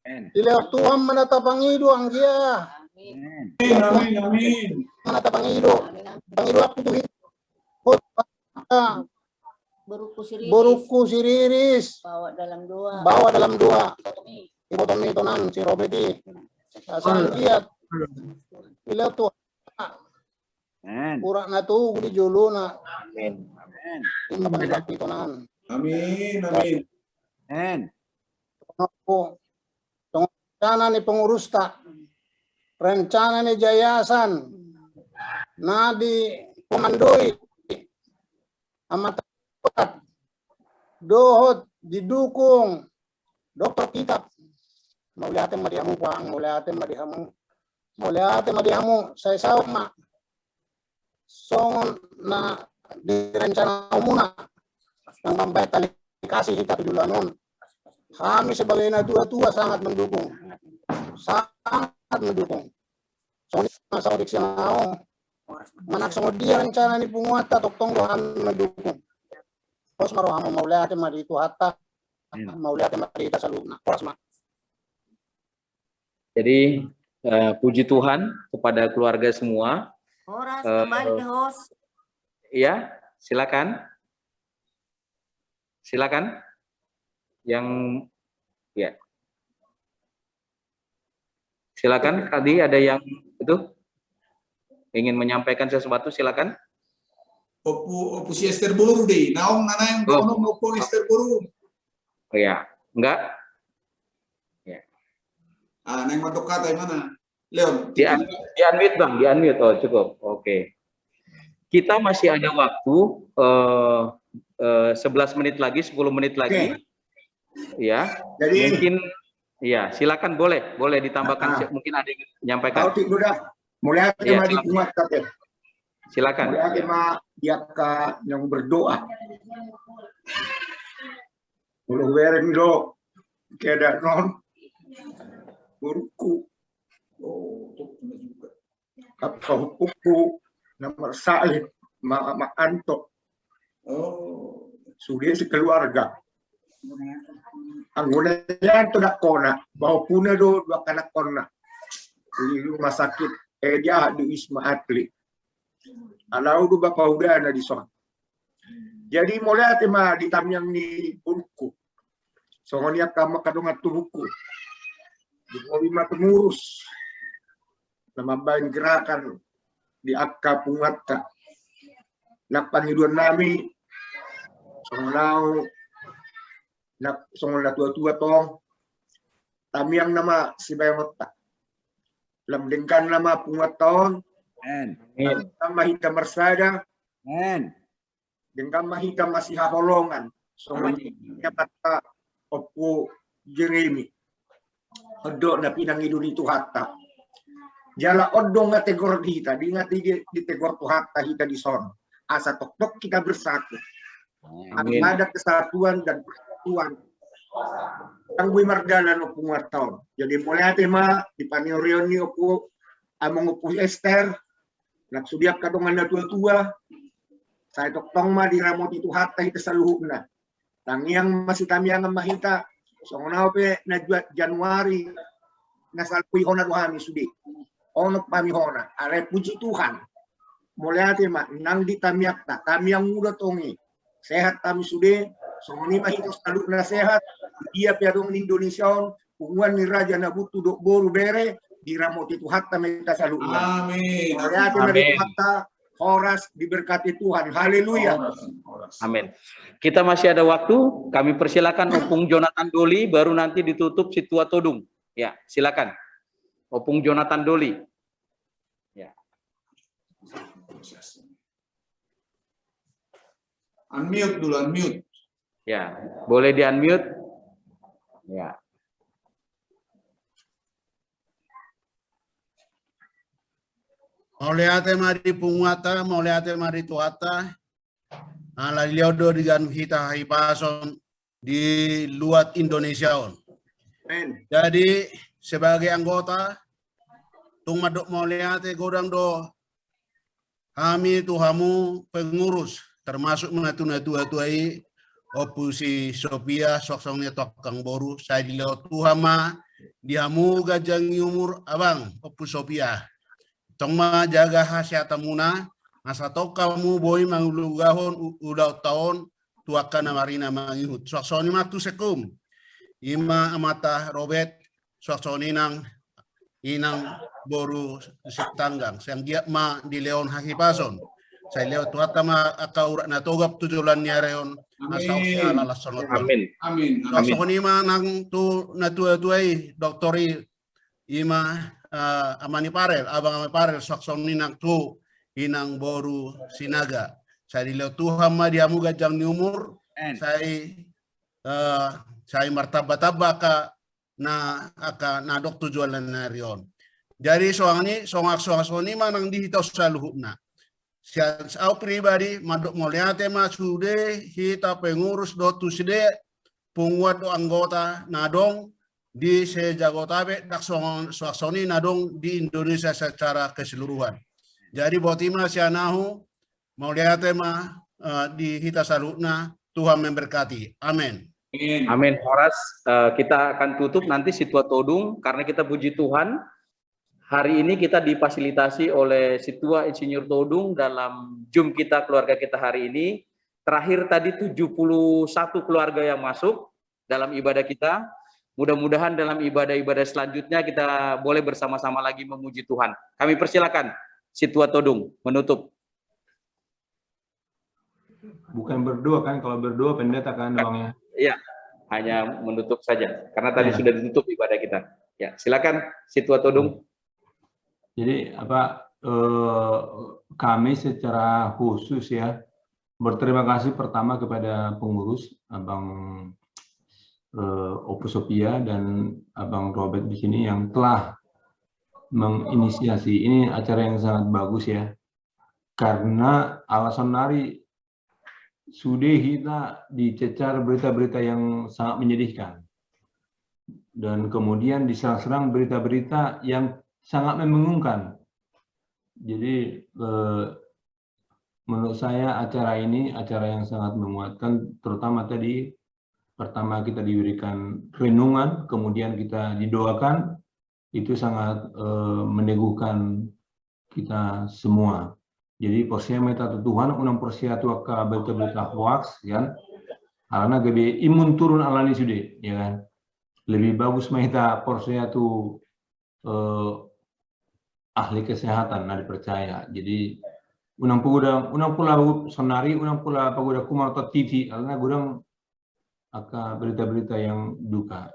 Dilihat tuam menatapang hidu anggia. Amin. Menatapang hidu, pangidu aku tuh hidu. Beruku siriris. Bawa dalam dua. Ibu Tommy tonan si Robeti. Asal lihat. Dilihat tuh. Kurang na tu di julu na. Amin. Rencana ni pengurus tak, rencana ni jayasan, na di komandoi, amat dohot didukung, dokter kita. Mau lihat madihamu pang, mau lihat madihamu, saya sama. Songon na di rencana umuna yang sampai tali kasih kita 7 lanon. Kami sebagai tua sangat mendukung. Soalnya masa udik siang manak sama dia rencana ni penguata toktong dohan mendukung. Terus marohama mau lihat mari itu hatta mau lihat mari kita saluna. Jadi puji Tuhan kepada keluarga semua. Horas kembali ke host. Iya, silakan. Yang ya. Silakan, tadi ada yang itu ingin menyampaikan sesuatu, silakan. Opu si Esther Buru deh. Naong nanang opu Esther Buru. Oh ya, enggak. Ya. Neng matok kata mana? Leon. Di unmute bang, di unmute. Oh cukup. Oke. Kita masih ada waktu 11 menit lagi, 10 menit lagi. Ya, Jadi, mungkin ya silakan boleh ditambahkan mungkin ada yang menyampaikan. Tahu sudah mulai Ya, tema dimuat kata. silakan. Mulai tema dia yang berdoa. Kalau bereng do keda non buruku. Apa hukuku nomor salib ma anto. Sudah sekeluarga. Angguna yan to nakona, bahwa puna do dua kanak kona di rumah sakit dia di Wisma Atlet. Alau do bapak udah ada di sana. Jadi mulai tema di tamyang ni buku. Soalnya kamu kadang buku. Di lima pengurus nama bain gerakan di akka pungatta. Nak pangiduan nami soalnya tua-tua tong kami yang nama si bayamota lamdengkan nama pungat tahun dan mahita mersada dengan mahita masih haholongan soalnya kata opo Jeremy odo na pinang idun itu hatta jala odo nga tegor hita di ngati di tegor tu hatta hita di son asa tok kita bersatu. Ada kesatuan dan persatuan. Ang buhay margalan o pungartaon. Jadi mulai tema di panirion ni opo among opo Esther nagsudiak kadongan na tua-tua sa toktong ma di ramot itu hatta ita sa luhub na. Tangyang masih tamyang ang mahita so na pe na Januari nasalpuy hona duhami sudi. Ono pamihona. Are puji Tuhan. Mulai tema nang di tamyak ta tamyang muda tongi. Sehat kami sudah, semua mahita selalu na sehat. Dia piadong Indonesia, punguan ni Raja Nabutu dok boru bere, di ramot itu hatta mereka selalu. Amin. Amin. Hatta horas diberkati Tuhan. Haleluya. Amin. Kita masih ada waktu, kami persilakan Opung Jonathan Doli, baru nanti ditutup si Tua Todung. Ya, silakan. Opung Jonathan Doli. Ya. Unmute dulu, unmute. Ya, boleh di unmute. Ya. Mauleate mari punguata, mauleate mari tuata. Ala liodo dengan kita hipason di luar Indonesia. Jadi sebagai anggota tung madok mauleate godang do kami tuhamu pengurus termasuk menatu-natu-atuai opusi Sophia soksongnya tokang boru saya di laut tuhama dihamu gajang umur abang opus Sophia tongma jaga hasyatamuna asa kamu boy mangulugahon udah tahun tuakan marina mangihut soksoni matu sekum ima amata Robert soksoni nang inang boru setanggang sang dia ma di Leon Hakipason saya lewat tuata ma akaurat na togap tujulan niya reon asal ala sonot. Amin. Amin. So ma nang tu na tuai doktori ima amani parel abang amani parel sakson ni nang tu inang boru sinaga. Saya lewat Tuhan ma diamu gajang ni umur saya martaba-taba ka na dok tujuan na reon. Jadi soalnya soang manang dihitaw sa luhub na. Saya pribadi madok moliate masude kita pengurus do tusde penguat do anggota nadong di sejagotabe dak soaksoni nadong di Indonesia secara keseluruhan. Jadi botima sianahu moliate ma di hita salutna Tuhan memberkati. Amin. Amin. Horas kita akan tutup nanti si Tua Todung karena kita puji Tuhan. Hari ini kita difasilitasi oleh si Tua Insinyur Todung dalam Zoom kita, keluarga kita hari ini. Terakhir tadi 71 keluarga yang masuk dalam ibadah kita. Mudah-mudahan dalam ibadah-ibadah selanjutnya kita boleh bersama-sama lagi memuji Tuhan. Kami persilakan si Tua Todung menutup. Bukan berdoa kan, kalau berdoa pendeta kan doangnya. Iya, hanya menutup saja. Karena tadi sudah ditutup ibadah kita. Ya, silakan si Tua Todung. Jadi kami secara khusus ya berterima kasih pertama kepada pengurus Abang Oposopia dan Abang Robert di sini yang telah menginisiasi. Ini acara yang sangat bagus ya, karena alasan nari sudah kita dicecar berita-berita yang sangat menyedihkan, dan kemudian diserang-serang berita-berita yang sangat membingungkan. Jadi menurut saya acara ini acara yang sangat memuatkan, terutama tadi pertama kita diberikan renungan, kemudian kita didoakan, itu sangat meneguhkan kita semua. Jadi porsinya meta Tuhan unang porsia tua ka berita-berita hoax kan, karena gebe imun turun alani sudah ya kan. Lebih bagus meta porsia tu ahli kesehatan nah dipercaya. Jadi unang pula sonari, unang pula pagoda kumar atau TV, karena gudang akan berita-berita yang duka.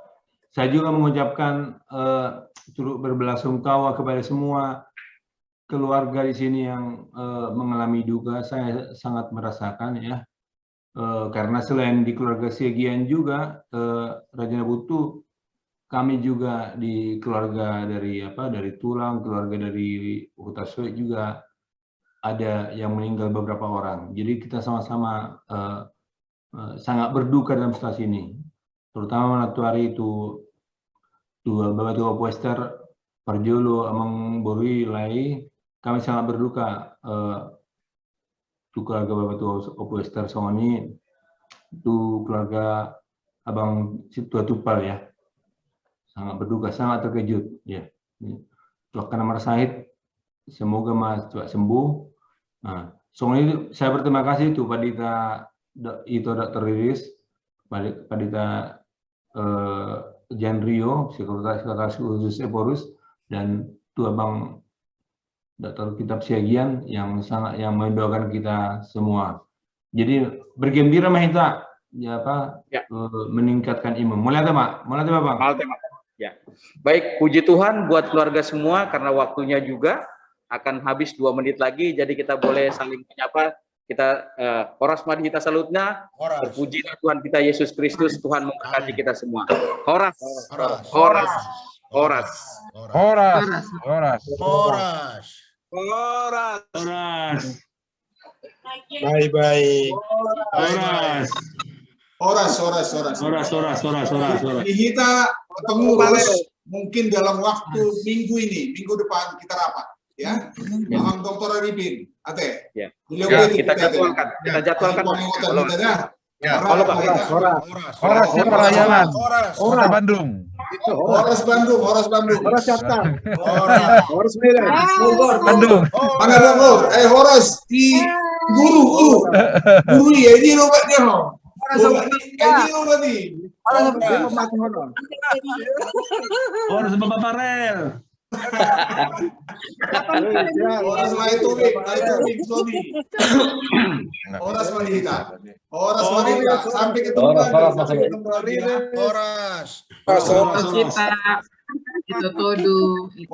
Saya juga mengucapkan turut berbelasungkawa kepada semua keluarga di sini yang mengalami duka. Saya sangat merasakan ya, karena selain di keluarga Siagian juga Rajana Butuh, kami juga di keluarga dari Tulang, keluarga dari Utaswe juga ada yang meninggal beberapa orang. Jadi kita sama-sama sangat berduka dalam situasi ini, terutama menatuari itu Bapak Tua Puester Parjolo Amang Borui Lai, kami sangat berduka itu keluarga Bapak Tua Puester Songoni, itu keluarga Abang Tua Tupal ya, sangat berduka, sangat terkejut ya. Karena Mas Said, semoga Mas cepat sembuh. Nah, Songoni saya berterima kasih itu Padita itu Dr. Riris, Padita Jan Rio, Sekretaris Khusus Eporus, dan Tua Bang Dr. Kitab Siagian yang mendoakan kita semua. Jadi bergembira mahita ya apa ya. Meningkatkan imun. Mulai Bang. Ya. Baik, puji Tuhan buat keluarga semua, karena waktunya juga akan habis 2 menit lagi, jadi kita boleh saling menyapa. Kita horas mari kita salutnya. Terpujilah Tuhan kita Yesus Kristus, Tuhan memberkati kita semua. Horas. Horas. Horas. Horas. Horas. Horas. Horas. Baik. Horas. Horas. Kita pengurus mungkin dalam waktu minggu depan kita rapat. Ya, Bang Dr. Arifin, Ate. Ya. Kita jadwalkan. Horas Bandung. Horas Jakarta. Horas Medan. Bandung. Mana Bogor? Horas di guru ya ini loh dia. Horas Bapak Farel. Horas Malita. Sampai ketemu lagi. Horas. Itu Todu, itu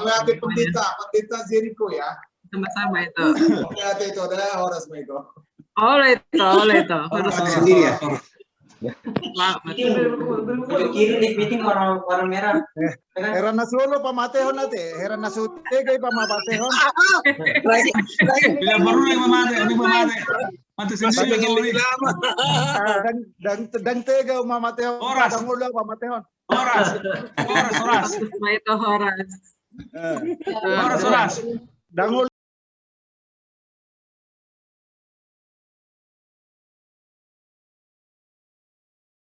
Melihat pendeta Jericho ya. Sama-sama itu. Melihat itu ada Horas Mego. Oleh itu. Harus sendiri ya. Kiri di meeting warna merah. Heran nasulo pamatehon nate. Heran nasute kay pamapatehon. Bila baru yang pamate. Mati sendiri. Dan tega mamatehon. Horas. Dangulo pamatehon. Horas. Itu Horas. Dangulo